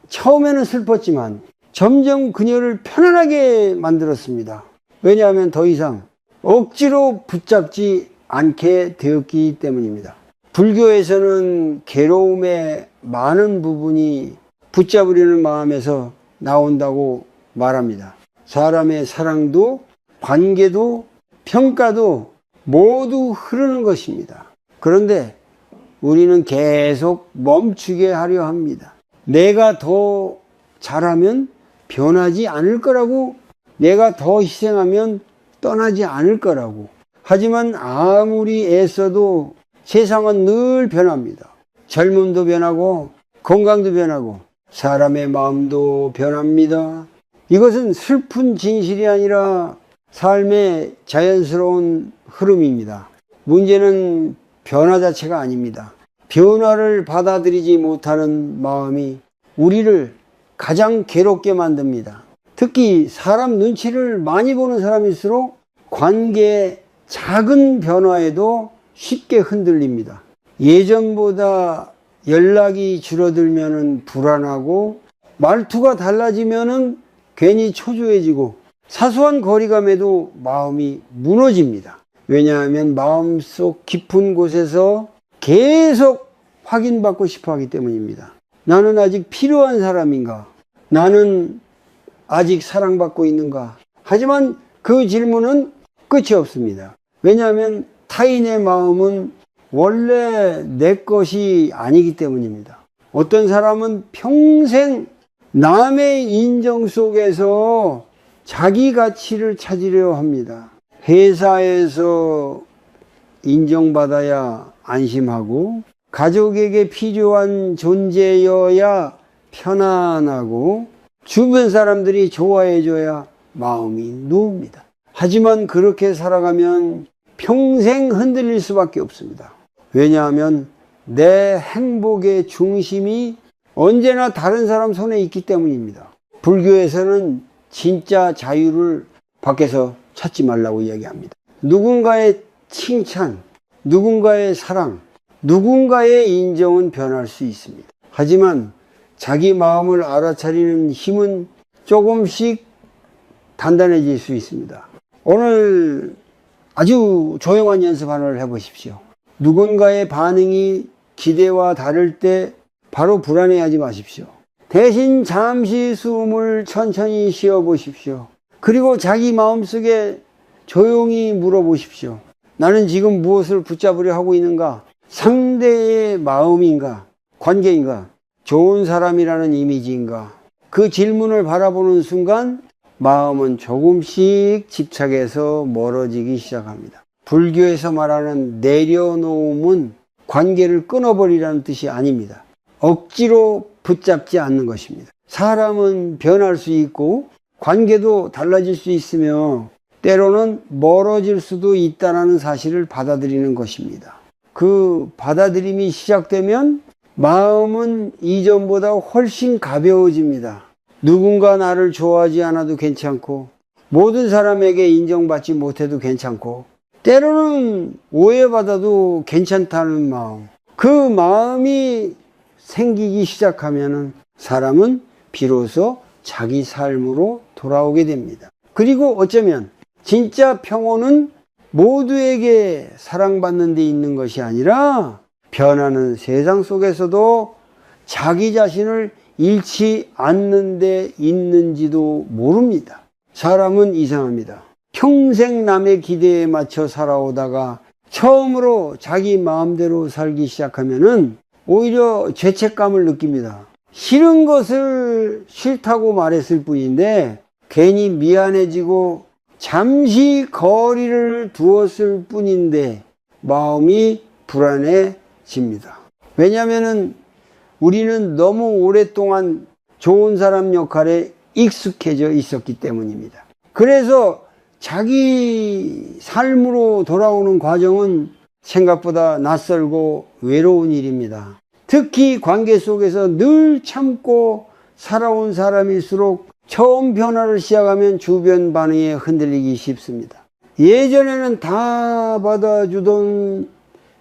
처음에는 슬펐지만 점점 그녀를 편안하게 만들었습니다. 왜냐하면 더 이상 억지로 붙잡지 않게 되었기 때문입니다. 불교에서는 괴로움의 많은 부분이 붙잡으려는 마음에서 나온다고 말합니다. 사람의 사랑도 관계도 평가도 모두 흐르는 것입니다. 그런데 우리는 계속 멈추게 하려 합니다. 내가 더 잘하면 변하지 않을 거라고, 내가 더 희생하면 떠나지 않을 거라고. 하지만 아무리 애써도 세상은 늘 변합니다. 젊음도 변하고 건강도 변하고 사람의 마음도 변합니다. 이것은 슬픈 진실이 아니라 삶의 자연스러운 흐름입니다. 문제는 변화 자체가 아닙니다. 변화를 받아들이지 못하는 마음이 우리를 가장 괴롭게 만듭니다. 특히 사람 눈치를 많이 보는 사람일수록 관계의 작은 변화에도 쉽게 흔들립니다. 예전보다 연락이 줄어들면 불안하고, 말투가 달라지면 괜히 초조해지고, 사소한 거리감에도 마음이 무너집니다. 왜냐하면 마음속 깊은 곳에서 계속 확인받고 싶어 하기 때문입니다. 나는 아직 필요한 사람인가? 나는 아직 사랑받고 있는가? 하지만 그 질문은 끝이 없습니다. 왜냐하면 타인의 마음은 원래 내 것이 아니기 때문입니다. 어떤 사람은 평생 남의 인정 속에서 자기 가치를 찾으려 합니다. 회사에서 인정받아야 안심하고, 가족에게 필요한 존재여야 편안하고, 주변 사람들이 좋아해줘야 마음이 누웁니다. 하지만 그렇게 살아가면 평생 흔들릴 수밖에 없습니다. 왜냐하면 내 행복의 중심이 언제나 다른 사람 손에 있기 때문입니다. 불교에서는 진짜 자유를 밖에서 찾지 말라고 이야기합니다. 누군가의 칭찬, 누군가의 사랑, 누군가의 인정은 변할 수 있습니다. 하지만 자기 마음을 알아차리는 힘은 조금씩 단단해질 수 있습니다. 오늘 아주 조용한 연습 하나를 해보십시오. 누군가의 반응이 기대와 다를 때 바로 불안해하지 마십시오. 대신 잠시 숨을 천천히 쉬어보십시오. 그리고 자기 마음속에 조용히 물어보십시오. 나는 지금 무엇을 붙잡으려 하고 있는가? 상대의 마음인가? 관계인가? 좋은 사람이라는 이미지인가? 그 질문을 바라보는 순간 마음은 조금씩 집착해서 멀어지기 시작합니다. 불교에서 말하는 내려놓음은 관계를 끊어버리라는 뜻이 아닙니다. 억지로 붙잡지 않는 것입니다. 사람은 변할 수 있고 관계도 달라질 수 있으며 때로는 멀어질 수도 있다는 사실을 받아들이는 것입니다. 그 받아들임이 시작되면 마음은 이전보다 훨씬 가벼워집니다. 누군가 나를 좋아하지 않아도 괜찮고, 모든 사람에게 인정받지 못해도 괜찮고, 때로는 오해받아도 괜찮다는 마음, 그 마음이 생기기 시작하면 사람은 비로소 자기 삶으로 돌아오게 됩니다. 그리고 어쩌면 진짜 평온은 모두에게 사랑받는 데 있는 것이 아니라 변하는 세상 속에서도 자기 자신을 잃지 않는 데 있는지도 모릅니다. 사람은 이상합니다. 평생 남의 기대에 맞춰 살아오다가 처음으로 자기 마음대로 살기 시작하면은 오히려 죄책감을 느낍니다. 싫은 것을 싫다고 말했을 뿐인데 괜히 미안해지고 잠시 거리를 두었을 뿐인데 마음이 불안해집니다. 왜냐하면 우리는 너무 오랫동안 좋은 사람 역할에 익숙해져 있었기 때문입니다. 그래서 자기 삶으로 돌아오는 과정은 생각보다 낯설고 외로운 일입니다. 특히 관계 속에서 늘 참고 살아온 사람일수록 처음 변화를 시작하면 주변 반응에 흔들리기 쉽습니다. 예전에는 다 받아주던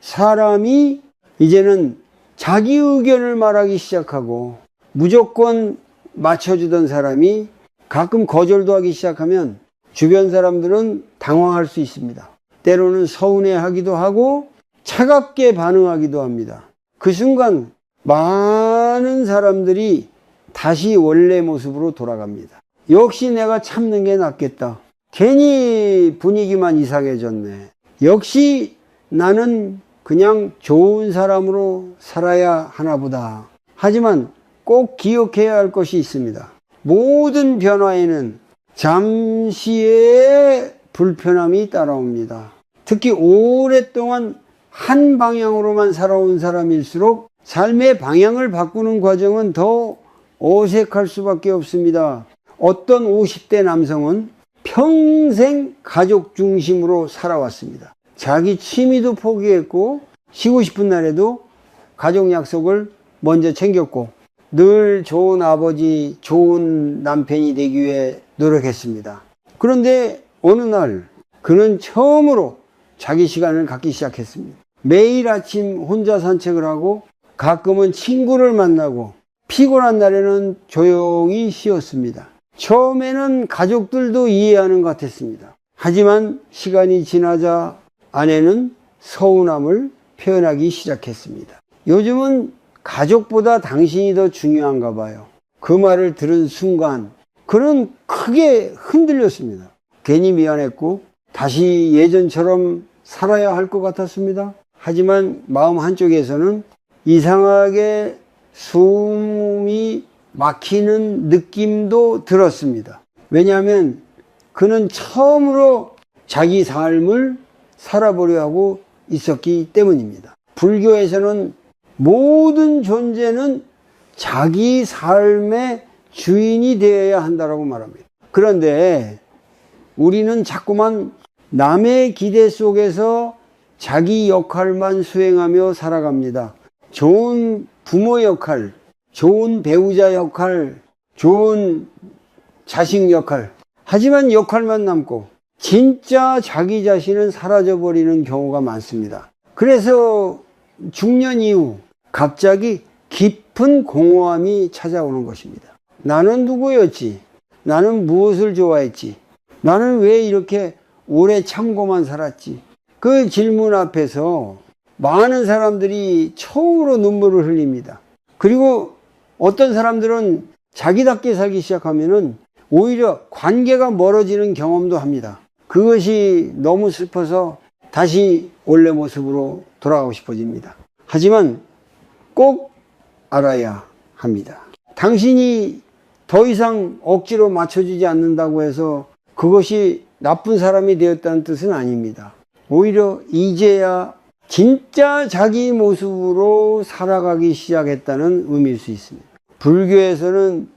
사람이 이제는 자기 의견을 말하기 시작하고 무조건 맞춰주던 사람이 가끔 거절도 하기 시작하면 주변 사람들은 당황할 수 있습니다. 때로는 서운해하기도 하고 차갑게 반응하기도 합니다. 그 순간 많은 사람들이 다시 원래 모습으로 돌아갑니다. 역시 내가 참는 게 낫겠다. 괜히 분위기만 이상해졌네. 역시 나는 그냥 좋은 사람으로 살아야 하나 보다. 하지만 꼭 기억해야 할 것이 있습니다. 모든 변화에는 잠시의 불편함이 따라옵니다. 특히 오랫동안 한 방향으로만 살아온 사람일수록 삶의 방향을 바꾸는 과정은 더 어색할 수밖에 없습니다. 어떤 50대 남성은 평생 가족 중심으로 살아왔습니다. 자기 취미도 포기했고 쉬고 싶은 날에도 가족 약속을 먼저 챙겼고 늘 좋은 아버지, 좋은 남편이 되기 위해 노력했습니다. 그런데 어느 날 그는 처음으로 자기 시간을 갖기 시작했습니다. 매일 아침 혼자 산책을 하고 가끔은 친구를 만나고 피곤한 날에는 조용히 쉬었습니다. 처음에는 가족들도 이해하는 것 같았습니다. 하지만 시간이 지나자 아내는 서운함을 표현하기 시작했습니다. 요즘은 가족보다 당신이 더 중요한가 봐요. 그 말을 들은 순간 그는 크게 흔들렸습니다. 괜히 미안했고 다시 예전처럼 살아야 할 것 같았습니다. 하지만 마음 한쪽에서는 이상하게 숨이 막히는 느낌도 들었습니다. 왜냐하면 그는 처음으로 자기 삶을 살아보려 하고 있었기 때문입니다. 불교에서는 모든 존재는 자기 삶의 주인이 되어야 한다고 말합니다. 그런데 우리는 자꾸만 남의 기대 속에서 자기 역할만 수행하며 살아갑니다. 좋은 부모 역할, 좋은 배우자 역할, 좋은 자식 역할. 하지만 역할만 남고 진짜 자기 자신은 사라져버리는 경우가 많습니다. 그래서 중년 이후 갑자기 깊은 공허함이 찾아오는 것입니다. 나는 누구였지? 나는 무엇을 좋아했지? 나는 왜 이렇게 오래 참고만 살았지? 그 질문 앞에서 많은 사람들이 처음으로 눈물을 흘립니다. 그리고 어떤 사람들은 자기답게 살기 시작하면은 오히려 관계가 멀어지는 경험도 합니다. 그것이 너무 슬퍼서 다시 원래 모습으로 돌아가고 싶어집니다. 하지만 꼭 알아야 합니다. 당신이 더 이상 억지로 맞춰주지 않는다고 해서 그것이 나쁜 사람이 되었다는 뜻은 아닙니다. 오히려 이제야 진짜 자기 모습으로 살아가기 시작했다는 의미일 수 있습니다. 불교에서는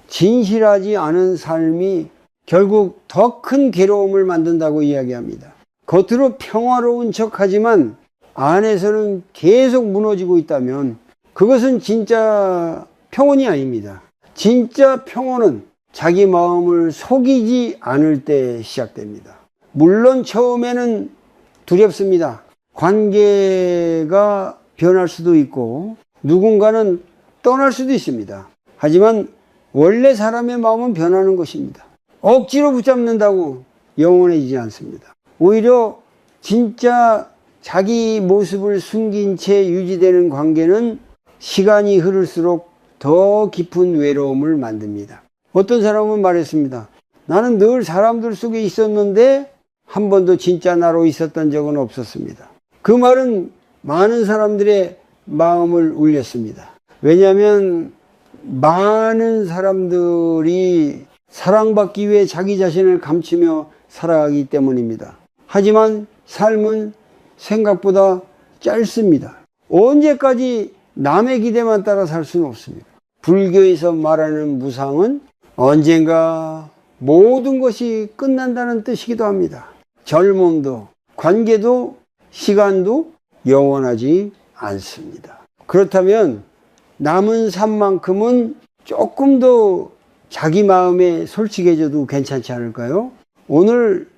진실하지 않은 삶이 결국 더 큰 괴로움을 만든다고 이야기합니다. 겉으로 평화로운 척하지만 안에서는 계속 무너지고 있다면 그것은 진짜 평온이 아닙니다. 진짜 평온은 자기 마음을 속이지 않을 때 시작됩니다. 물론 처음에는 두렵습니다. 관계가 변할 수도 있고 누군가는 떠날 수도 있습니다. 하지만 원래 사람의 마음은 변하는 것입니다. 억지로 붙잡는다고 영원해지지 않습니다. 오히려 진짜 자기 모습을 숨긴 채 유지되는 관계는 시간이 흐를수록 더 깊은 외로움을 만듭니다. 어떤 사람은 말했습니다. 나는 늘 사람들 속에 있었는데 한 번도 진짜 나로 있었던 적은 없었습니다. 그 말은 많은 사람들의 마음을 울렸습니다. 왜냐하면 많은 사람들이 사랑받기 위해 자기 자신을 감추며 살아가기 때문입니다. 하지만 삶은 생각보다 짧습니다. 언제까지 남의 기대만 따라 살 수는 없습니다. 불교에서 말하는 무상은 언젠가 모든 것이 끝난다는 뜻이기도 합니다. 젊음도, 관계도, 시간도 영원하지 않습니다. 그렇다면 남은 삶만큼은 조금 더 자기 마음에 솔직해져도 괜찮지 않을까요? 오늘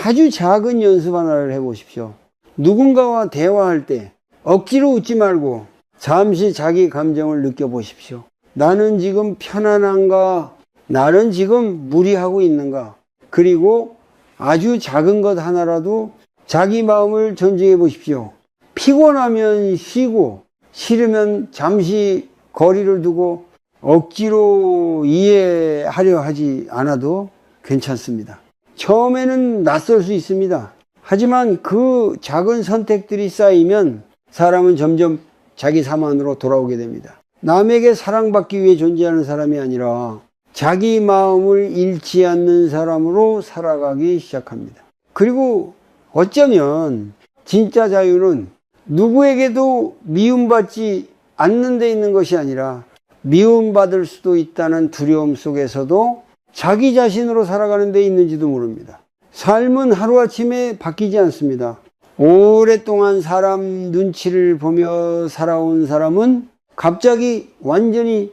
아주 작은 연습 하나를 해보십시오. 누군가와 대화할 때 억지로 웃지 말고 잠시 자기 감정을 느껴보십시오. 나는 지금 편안한가? 나는 지금 무리하고 있는가? 그리고 아주 작은 것 하나라도 자기 마음을 전쟁해 보십시오. 피곤하면 쉬고 싫으면 잠시 거리를 두고 억지로 이해하려 하지 않아도 괜찮습니다. 처음에는 낯설 수 있습니다. 하지만 그 작은 선택들이 쌓이면 사람은 점점 자기 삶 안으로 돌아오게 됩니다. 남에게 사랑받기 위해 존재하는 사람이 아니라 자기 마음을 잃지 않는 사람으로 살아가기 시작합니다. 그리고 어쩌면 진짜 자유는 누구에게도 미움받지 않는 데 있는 것이 아니라 미움받을 수도 있다는 두려움 속에서도 자기 자신으로 살아가는 데 있는지도 모릅니다. 삶은 하루아침에 바뀌지 않습니다. 오랫동안 사람 눈치를 보며 살아온 사람은 갑자기 완전히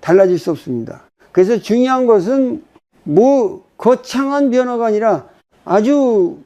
달라질 수 없습니다. 그래서 중요한 것은 거창한 변화가 아니라 아주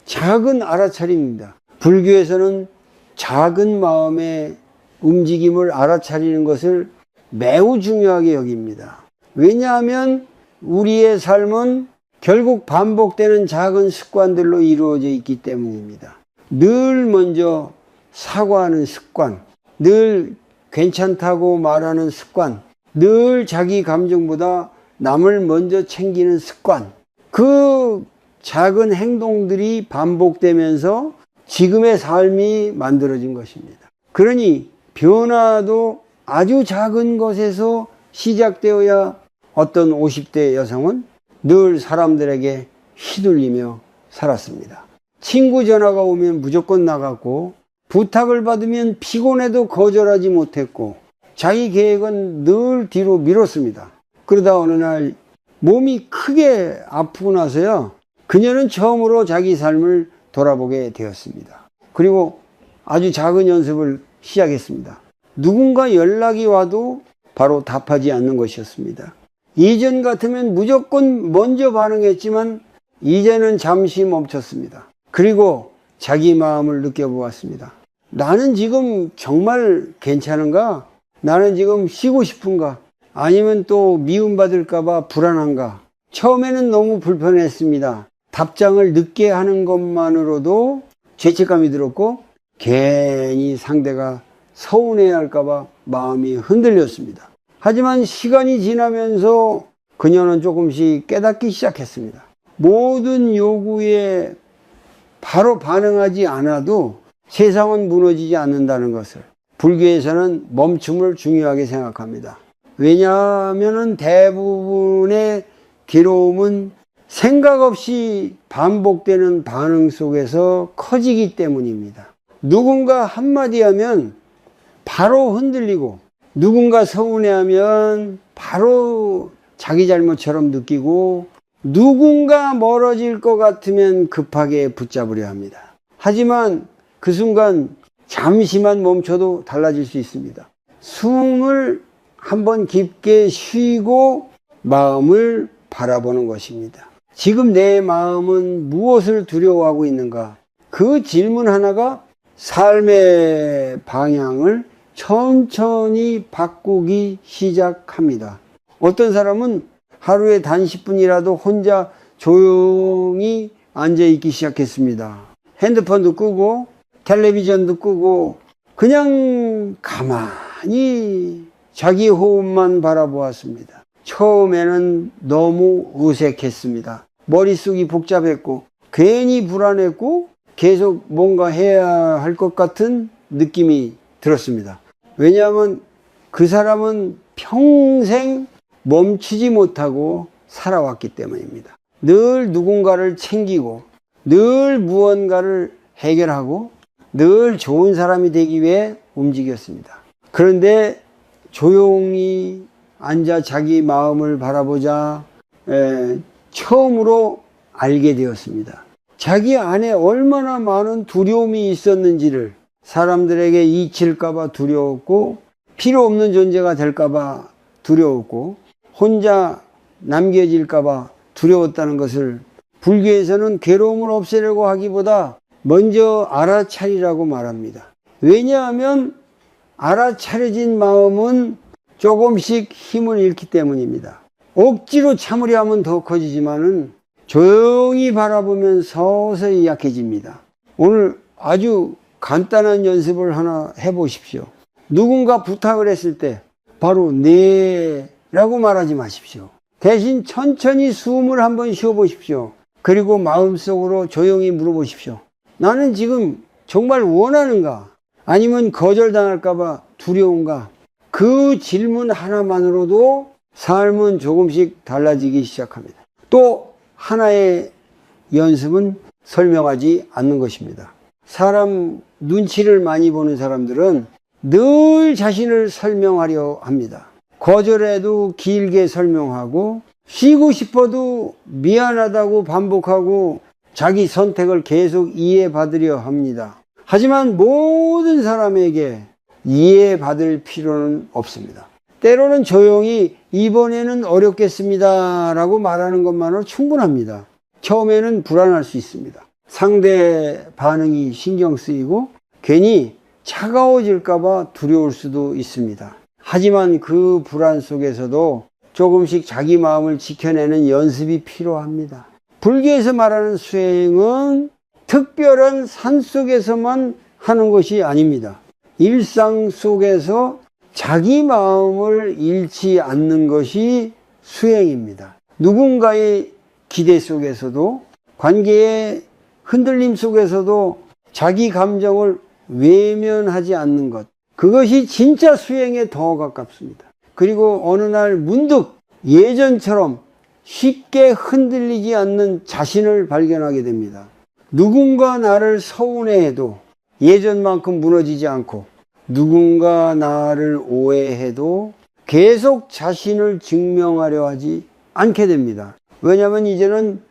작은 알아차림입니다. 불교에서는 작은 마음의 움직임을 알아차리는 것을 매우 중요하게 여깁니다. 왜냐하면 우리의 삶은 결국 반복되는 작은 습관들로 이루어져 있기 때문입니다. 늘 먼저 사과하는 습관, 늘 괜찮다고 말하는 습관, 늘 자기 감정보다 남을 먼저 챙기는 습관, 그 작은 행동들이 반복되면서 지금의 삶이 만들어진 것입니다. 그러니 변화도 아주 작은 것에서 시작되어야 어떤 50대 여성은 늘 사람들에게 휘둘리며 살았습니다. 친구 전화가 오면 무조건 나갔고, 부탁을 받으면 피곤해도 거절하지 못했고, 자기 계획은 늘 뒤로 미뤘습니다. 그러다 어느 날 몸이 크게 아프고 나서야 그녀는 처음으로 자기 삶을 돌아보게 되었습니다. 그리고 아주 작은 연습을 시작했습니다. 누군가 연락이 와도 바로 답하지 않는 것이었습니다. 이전 같으면 무조건 먼저 반응했지만 이제는 잠시 멈췄습니다. 그리고 자기 마음을 느껴보았습니다. 나는 지금 정말 괜찮은가? 나는 지금 쉬고 싶은가? 아니면 또 미움받을까봐 불안한가? 처음에는 너무 불편했습니다. 답장을 늦게 하는 것만으로도 죄책감이 들었고 괜히 상대가 서운해할까봐 마음이 흔들렸습니다. 하지만 시간이 지나면서 그녀는 조금씩 깨닫기 시작했습니다. 모든 요구에 바로 반응하지 않아도 세상은 무너지지 않는다는 것을. 불교에서는 멈춤을 중요하게 생각합니다. 왜냐하면 대부분의 괴로움은 생각 없이 반복되는 반응 속에서 커지기 때문입니다. 누군가 한마디 하면 바로 흔들리고, 누군가 서운해하면 바로 자기 잘못처럼 느끼고, 누군가 멀어질 것 같으면 급하게 붙잡으려 합니다. 하지만 그 순간 잠시만 멈춰도 달라질 수 있습니다. 숨을 한번 깊게 쉬고 마음을 바라보는 것입니다. 지금 내 마음은 무엇을 두려워하고 있는가? 그 질문 하나가 삶의 방향을 천천히 바꾸기 시작합니다. 어떤 사람은 하루에 단 10분이라도 혼자 조용히 앉아있기 시작했습니다. 핸드폰도 끄고 텔레비전도 끄고 그냥 가만히 자기 호흡만 바라보았습니다. 처음에는 너무 어색했습니다. 머릿속이 복잡했고 괜히 불안했고 계속 뭔가 해야 할 것 같은 느낌이 들었습니다. 왜냐하면 그 사람은 평생 멈추지 못하고 살아왔기 때문입니다. 늘 누군가를 챙기고 늘 무언가를 해결하고 늘 좋은 사람이 되기 위해 움직였습니다. 그런데 조용히 앉아 자기 마음을 바라보자 처음으로 알게 되었습니다. 자기 안에 얼마나 많은 두려움이 있었는지를. 사람들에게 잊힐까봐 두려웠고, 필요 없는 존재가 될까봐 두려웠고, 혼자 남겨질까봐 두려웠다는 것을 불교에서는 괴로움을 없애려고 하기보다 먼저 알아차리라고 말합니다. 왜냐하면 알아차려진 마음은 조금씩 힘을 잃기 때문입니다. 억지로 참으려 하면 더 커지지만은 조용히 바라보면 서서히 약해집니다. 오늘 아주 간단한 연습을 하나 해보십시오. 누군가 부탁을 했을 때 바로 네 라고 말하지 마십시오. 대신 천천히 숨을 한번 쉬어보십시오. 그리고 마음속으로 조용히 물어보십시오. 나는 지금 정말 원하는가? 아니면 거절당할까봐 두려운가? 그 질문 하나만으로도 삶은 조금씩 달라지기 시작합니다. 또 하나의 연습은 설명하지 않는 것입니다. 사람 눈치를 많이 보는 사람들은 늘 자신을 설명하려 합니다. 거절해도 길게 설명하고 쉬고 싶어도 미안하다고 반복하고 자기 선택을 계속 이해받으려 합니다. 하지만 모든 사람에게 이해받을 필요는 없습니다. 때로는 조용히 이번에는 어렵겠습니다 라고 말하는 것만으로 충분합니다. 처음에는 불안할 수 있습니다. 상대 반응이 신경 쓰이고 괜히 차가워질까봐 두려울 수도 있습니다. 하지만 그 불안 속에서도 조금씩 자기 마음을 지켜내는 연습이 필요합니다. 불교에서 말하는 수행은 특별한 산속에서만 하는 것이 아닙니다. 일상 속에서 자기 마음을 잃지 않는 것이 수행입니다. 누군가의 기대 속에서도 관계의 흔들림 속에서도 자기 감정을 외면하지 않는 것, 그것이 진짜 수행에 더 가깝습니다. 그리고 어느 날 문득 예전처럼 쉽게 흔들리지 않는 자신을 발견하게 됩니다. 누군가 나를 서운해해도 예전만큼 무너지지 않고 누군가 나를 오해해도 계속 자신을 증명하려 하지 않게 됩니다. 왜냐하면 이제는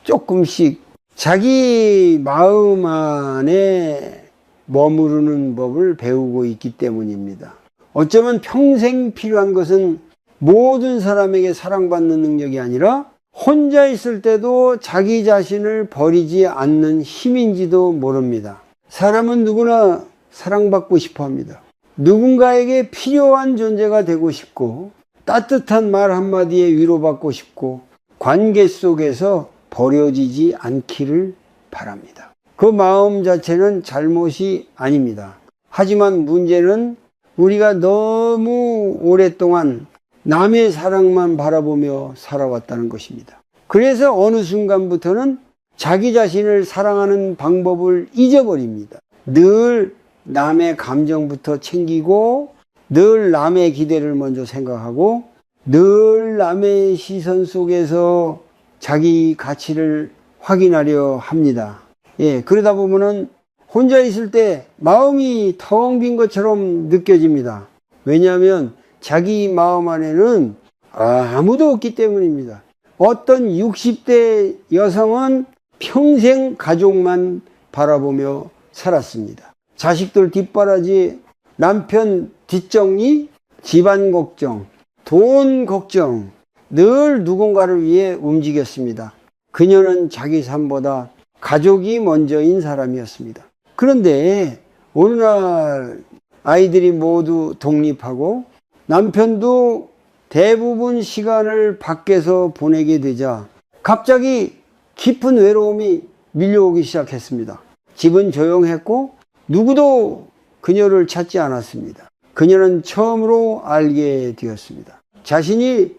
조금씩 자기 마음 안에 머무르는 법을 배우고 있기 때문입니다. 어쩌면 평생 필요한 것은 모든 사람에게 사랑받는 능력이 아니라 혼자 있을 때도 자기 자신을 버리지 않는 힘인지도 모릅니다. 사람은 누구나 사랑받고 싶어 합니다. 누군가에게 필요한 존재가 되고 싶고 따뜻한 말 한마디에 위로받고 싶고 관계 속에서 버려지지 않기를 바랍니다. 그 마음 자체는 잘못이 아닙니다. 하지만 문제는 우리가 너무 오랫동안 남의 사랑만 바라보며 살아왔다는 것입니다. 그래서 어느 순간부터는 자기 자신을 사랑하는 방법을 잊어버립니다. 늘 남의 감정부터 챙기고 늘 남의 기대를 먼저 생각하고 늘 남의 시선 속에서 자기 가치를 확인하려 합니다. 그러다 보면은 혼자 있을 때 마음이 텅 빈 것처럼 느껴집니다. 왜냐하면 자기 마음 안에는 아무도 없기 때문입니다. 어떤 60대 여성은 평생 가족만 바라보며 살았습니다. 자식들 뒷바라지, 남편 뒷정리, 집안 걱정, 돈 걱정, 늘 누군가를 위해 움직였습니다. 그녀는 자기 삶보다 가족이 먼저인 사람이었습니다. 그런데 어느 날 아이들이 모두 독립하고 남편도 대부분 시간을 밖에서 보내게 되자 갑자기 깊은 외로움이 밀려오기 시작했습니다. 집은 조용했고 누구도 그녀를 찾지 않았습니다. 그녀는 처음으로 알게 되었습니다. 자신이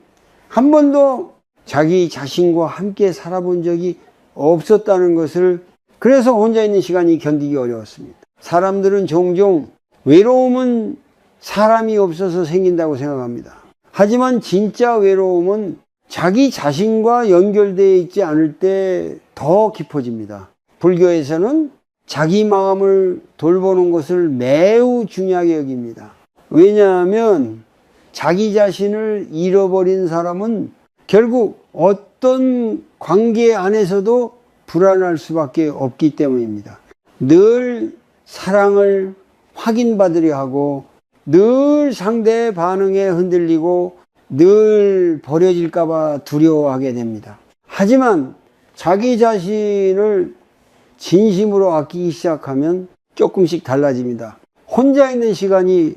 한 번도 자기 자신과 함께 살아본 적이 없었다는 것을, 그래서 혼자 있는 시간이 견디기 어려웠습니다. 사람들은 종종 외로움은 사람이 없어서 생긴다고 생각합니다. 하지만 진짜 외로움은 자기 자신과 연결되어 있지 않을 때 더 깊어집니다. 불교에서는 자기 마음을 돌보는 것을 매우 중요하게 여깁니다. 왜냐하면 자기 자신을 잃어버린 사람은 결국 어떤 관계 안에서도 불안할 수밖에 없기 때문입니다. 늘 사랑을 확인받으려 하고 늘 상대의 반응에 흔들리고 늘 버려질까 봐 두려워하게 됩니다. 하지만 자기 자신을 진심으로 아끼기 시작하면 조금씩 달라집니다. 혼자 있는 시간이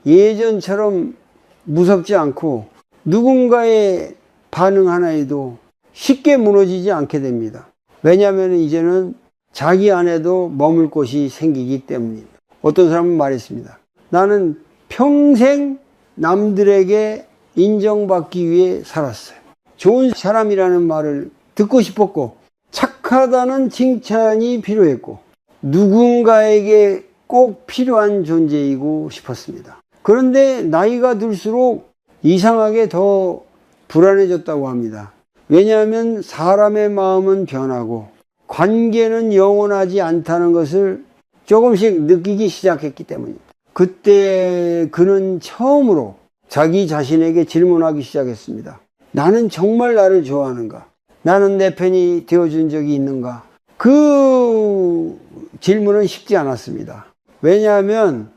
예전처럼 무섭지 않고 누군가의 반응 하나에도 쉽게 무너지지 않게 됩니다. 왜냐하면 이제는 자기 안에도 머물 곳이 생기기 때문입니다. 어떤 사람은 말했습니다. 나는 평생 남들에게 인정받기 위해 살았어요. 좋은 사람이라는 말을 듣고 싶었고, 착하다는 칭찬이 필요했고, 누군가에게 꼭 필요한 존재이고 싶었습니다. 그런데 나이가 들수록 이상하게 더 불안해졌다고 합니다. 왜냐하면 사람의 마음은 변하고 관계는 영원하지 않다는 것을 조금씩 느끼기 시작했기 때문입니다. 그때 그는 처음으로 자기 자신에게 질문하기 시작했습니다. 나는 정말 나를 좋아하는가? 나는 내 편이 되어준 적이 있는가? 그 질문은 쉽지 않았습니다. 왜냐하면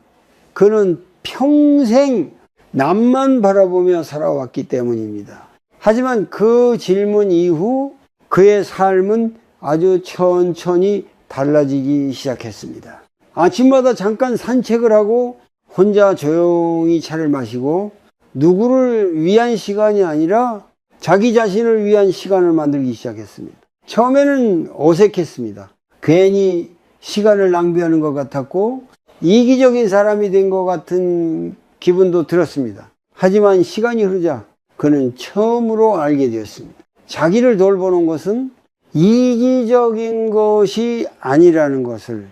그는 평생 남만 바라보며 살아왔기 때문입니다. 하지만 그 질문 이후 그의 삶은 아주 천천히 달라지기 시작했습니다. 아침마다 잠깐 산책을 하고 혼자 조용히 차를 마시고 누구를 위한 시간이 아니라 자기 자신을 위한 시간을 만들기 시작했습니다. 처음에는 어색했습니다. 괜히 시간을 낭비하는 것 같았고 이기적인 사람이 된 것 같은 기분도 들었습니다. 하지만 시간이 흐르자 그는 처음으로 알게 되었습니다. 자기를 돌보는 것은 이기적인 것이 아니라는 것을,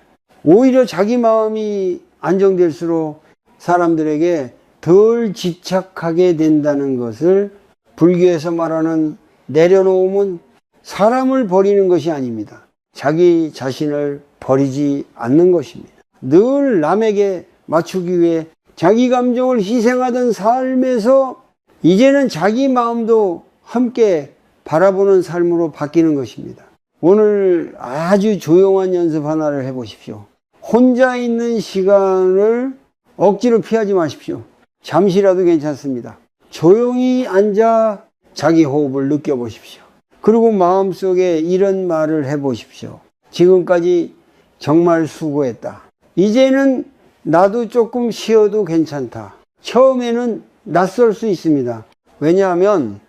오히려 자기 마음이 안정될수록 사람들에게 덜 집착하게 된다는 것을, 불교에서 말하는 내려놓음은 사람을 버리는 것이 아닙니다. 자기 자신을 버리지 않는 것입니다. 늘 남에게 맞추기 위해 자기 감정을 희생하던 삶에서 이제는 자기 마음도 함께 바라보는 삶으로 바뀌는 것입니다. 오늘 아주 조용한 연습 하나를 해보십시오. 혼자 있는 시간을 억지로 피하지 마십시오. 잠시라도 괜찮습니다. 조용히 앉아 자기 호흡을 느껴보십시오. 그리고 마음속에 이런 말을 해보십시오. 지금까지 정말 수고했다. 이제는 나도 조금 쉬어도 괜찮다. 처음에는 낯설 수 있습니다. 왜냐하면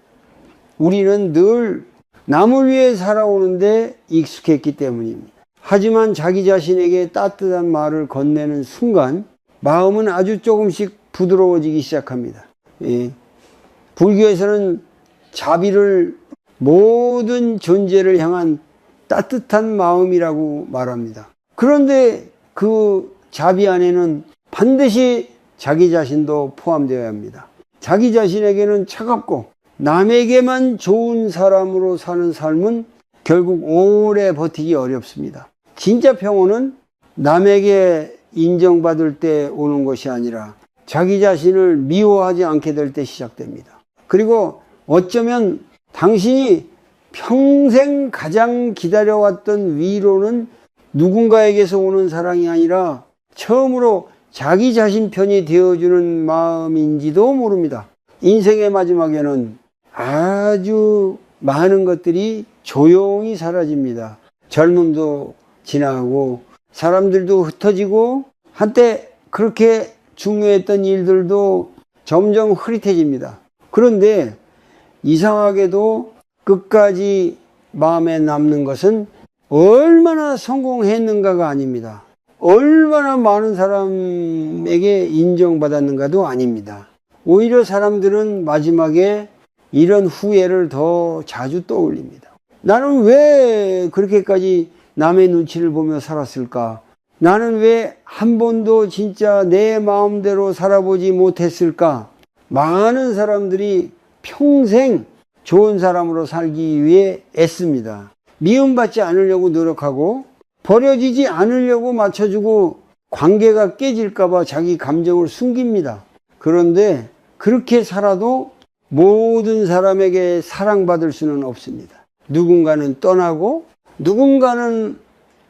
우리는 늘 남을 위해 살아오는데 익숙했기 때문입니다. 하지만 자기 자신에게 따뜻한 말을 건네는 순간 마음은 아주 조금씩 부드러워지기 시작합니다. 예. 불교에서는 자비를 모든 존재를 향한 따뜻한 마음이라고 말합니다. 그런데 그 자비 안에는 반드시 자기 자신도 포함되어야 합니다. 자기 자신에게는 차갑고 남에게만 좋은 사람으로 사는 삶은 결국 오래 버티기 어렵습니다. 진짜 평온은 남에게 인정받을 때 오는 것이 아니라 자기 자신을 미워하지 않게 될 때 시작됩니다. 그리고 어쩌면 당신이 평생 가장 기다려왔던 위로는 누군가에게서 오는 사랑이 아니라 처음으로 자기 자신 편이 되어주는 마음인지도 모릅니다. 인생의 마지막에는 아주 많은 것들이 조용히 사라집니다. 젊음도 지나가고 사람들도 흩어지고 한때 그렇게 중요했던 일들도 점점 흐릿해집니다. 그런데 이상하게도 끝까지 마음에 남는 것은 얼마나 성공했는가가 아닙니다. 얼마나 많은 사람에게 인정받았는가도 아닙니다. 오히려 사람들은 마지막에 이런 후회를 더 자주 떠올립니다. 나는 왜 그렇게까지 남의 눈치를 보며 살았을까? 나는 왜 한 번도 진짜 내 마음대로 살아보지 못했을까? 많은 사람들이 평생 좋은 사람으로 살기 위해 애씁니다. 미움받지 않으려고 노력하고 버려지지 않으려고 맞춰주고 관계가 깨질까봐 자기 감정을 숨깁니다. 그런데 그렇게 살아도 모든 사람에게 사랑받을 수는 없습니다. 누군가는 떠나고 누군가는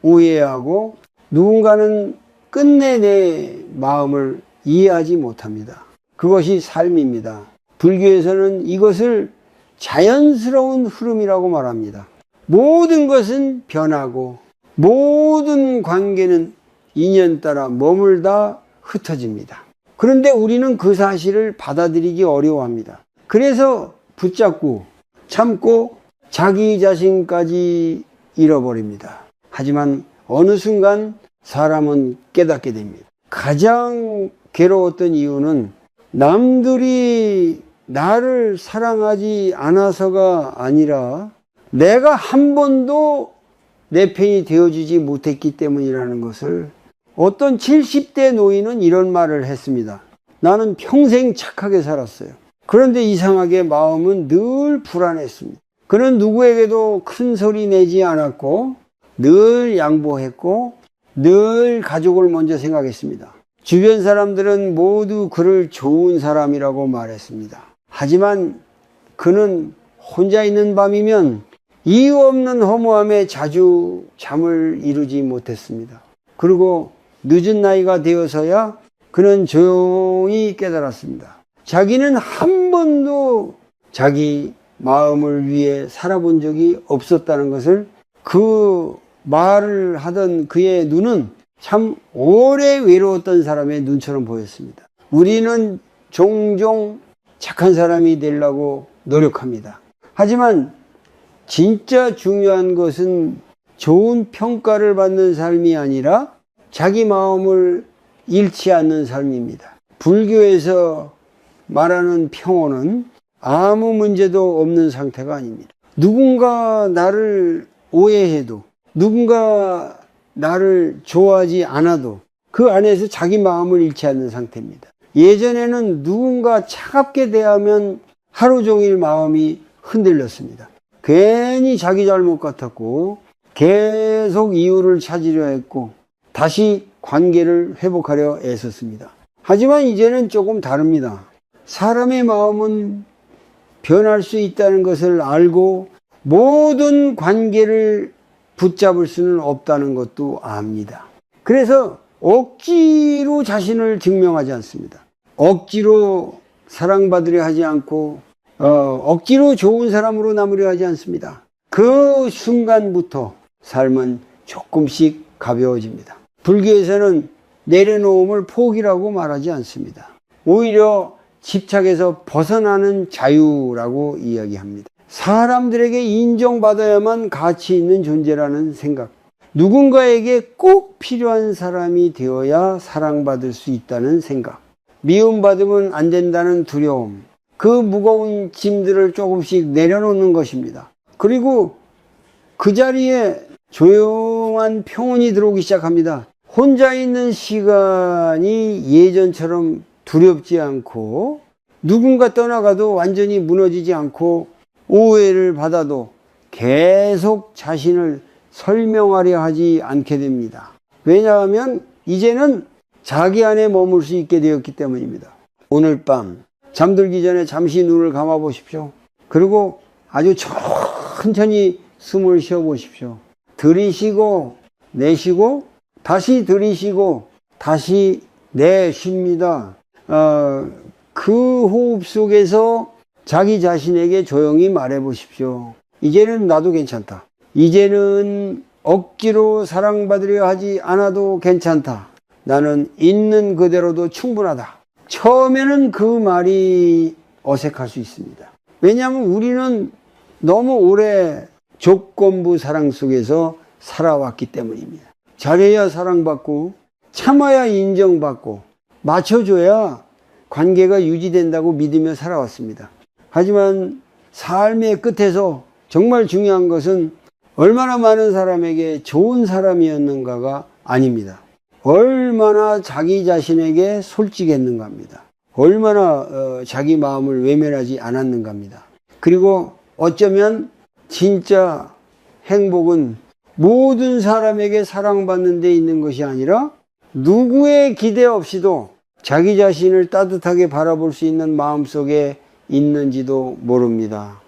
오해하고 누군가는 끝내 내 마음을 이해하지 못합니다. 그것이 삶입니다. 불교에서는 이것을 자연스러운 흐름이라고 말합니다. 모든 것은 변하고 모든 관계는 인연 따라 머물다 흩어집니다. 그런데 우리는 그 사실을 받아들이기 어려워합니다. 그래서 붙잡고 참고 자기 자신까지 잃어버립니다. 하지만 어느 순간 사람은 깨닫게 됩니다. 가장 괴로웠던 이유는 남들이 나를 사랑하지 않아서가 아니라 내가 한 번도 내 편이 되어주지 못했기 때문이라는 것을 어떤 70대 노인은 이런 말을 했습니다. 나는 평생 착하게 살았어요. 그런데 이상하게 마음은 늘 불안했습니다. 그는 누구에게도 큰 소리 내지 않았고 늘 양보했고 늘 가족을 먼저 생각했습니다. 주변 사람들은 모두 그를 좋은 사람이라고 말했습니다. 하지만 그는 혼자 있는 밤이면 이유 없는 허무함에 자주 잠을 이루지 못했습니다. 그리고 늦은 나이가 되어서야 그는 조용히 깨달았습니다. 자기는 한 번도 자기 마음을 위해 살아본 적이 없었다는 것을 그 말을 하던 그의 눈은 참 오래 외로웠던 사람의 눈처럼 보였습니다. 우리는 종종 착한 사람이 되려고 노력합니다. 하지만 진짜 중요한 것은 좋은 평가를 받는 삶이 아니라 자기 마음을 잃지 않는 삶입니다. 불교에서 말하는 평온은 아무 문제도 없는 상태가 아닙니다. 누군가 나를 오해해도 누군가 나를 좋아하지 않아도 그 안에서 자기 마음을 잃지 않는 상태입니다. 예전에는 누군가 차갑게 대하면 하루 종일 마음이 흔들렸습니다. 괜히 자기 잘못 같았고 계속 이유를 찾으려 했고 다시 관계를 회복하려 애썼습니다. 하지만 이제는 조금 다릅니다. 사람의 마음은 변할 수 있다는 것을 알고 모든 관계를 붙잡을 수는 없다는 것도 압니다. 그래서 억지로 자신을 증명하지 않습니다. 억지로 사랑받으려 하지 않고 억지로 좋은 사람으로 남으려 하지 않습니다. 그 순간부터 삶은 조금씩 가벼워집니다. 불교에서는 내려놓음을 포기라고 말하지 않습니다. 오히려 집착에서 벗어나는 자유라고 이야기합니다. 사람들에게 인정받아야만 가치 있는 존재라는 생각, 누군가에게 꼭 필요한 사람이 되어야 사랑받을 수 있다는 생각, 미움받으면 안 된다는 두려움, 그 무거운 짐들을 조금씩 내려놓는 것입니다. 그리고 그 자리에 조용한 평온이 들어오기 시작합니다. 혼자 있는 시간이 예전처럼 두렵지 않고 누군가 떠나가도 완전히 무너지지 않고 오해를 받아도 계속 자신을 설명하려 하지 않게 됩니다. 왜냐하면 이제는 자기 안에 머물 수 있게 되었기 때문입니다. 오늘 밤 잠들기 전에 잠시 눈을 감아 보십시오. 그리고 아주 천천히 숨을 쉬어 보십시오. 들이쉬고 내쉬고 다시 들이쉬고 다시 내쉽니다. 그 호흡 속에서 자기 자신에게 조용히 말해 보십시오. 이제는 나도 괜찮다. 이제는 억지로 사랑받으려 하지 않아도 괜찮다. 나는 있는 그대로도 충분하다. 처음에는 그 말이 어색할 수 있습니다. 왜냐하면 우리는 너무 오래 조건부 사랑 속에서 살아왔기 때문입니다. 잘해야 사랑받고 참아야 인정받고 맞춰줘야 관계가 유지된다고 믿으며 살아왔습니다. 하지만 삶의 끝에서 정말 중요한 것은 얼마나 많은 사람에게 좋은 사람이었는가가 아닙니다. 얼마나 자기 자신에게 솔직했는가 합니다. 얼마나 자기 마음을 외면하지 않았는가 합니다. 그리고 어쩌면 진짜 행복은 모든 사람에게 사랑받는 데 있는 것이 아니라 누구의 기대 없이도 자기 자신을 따뜻하게 바라볼 수 있는 마음속에 있는지도 모릅니다.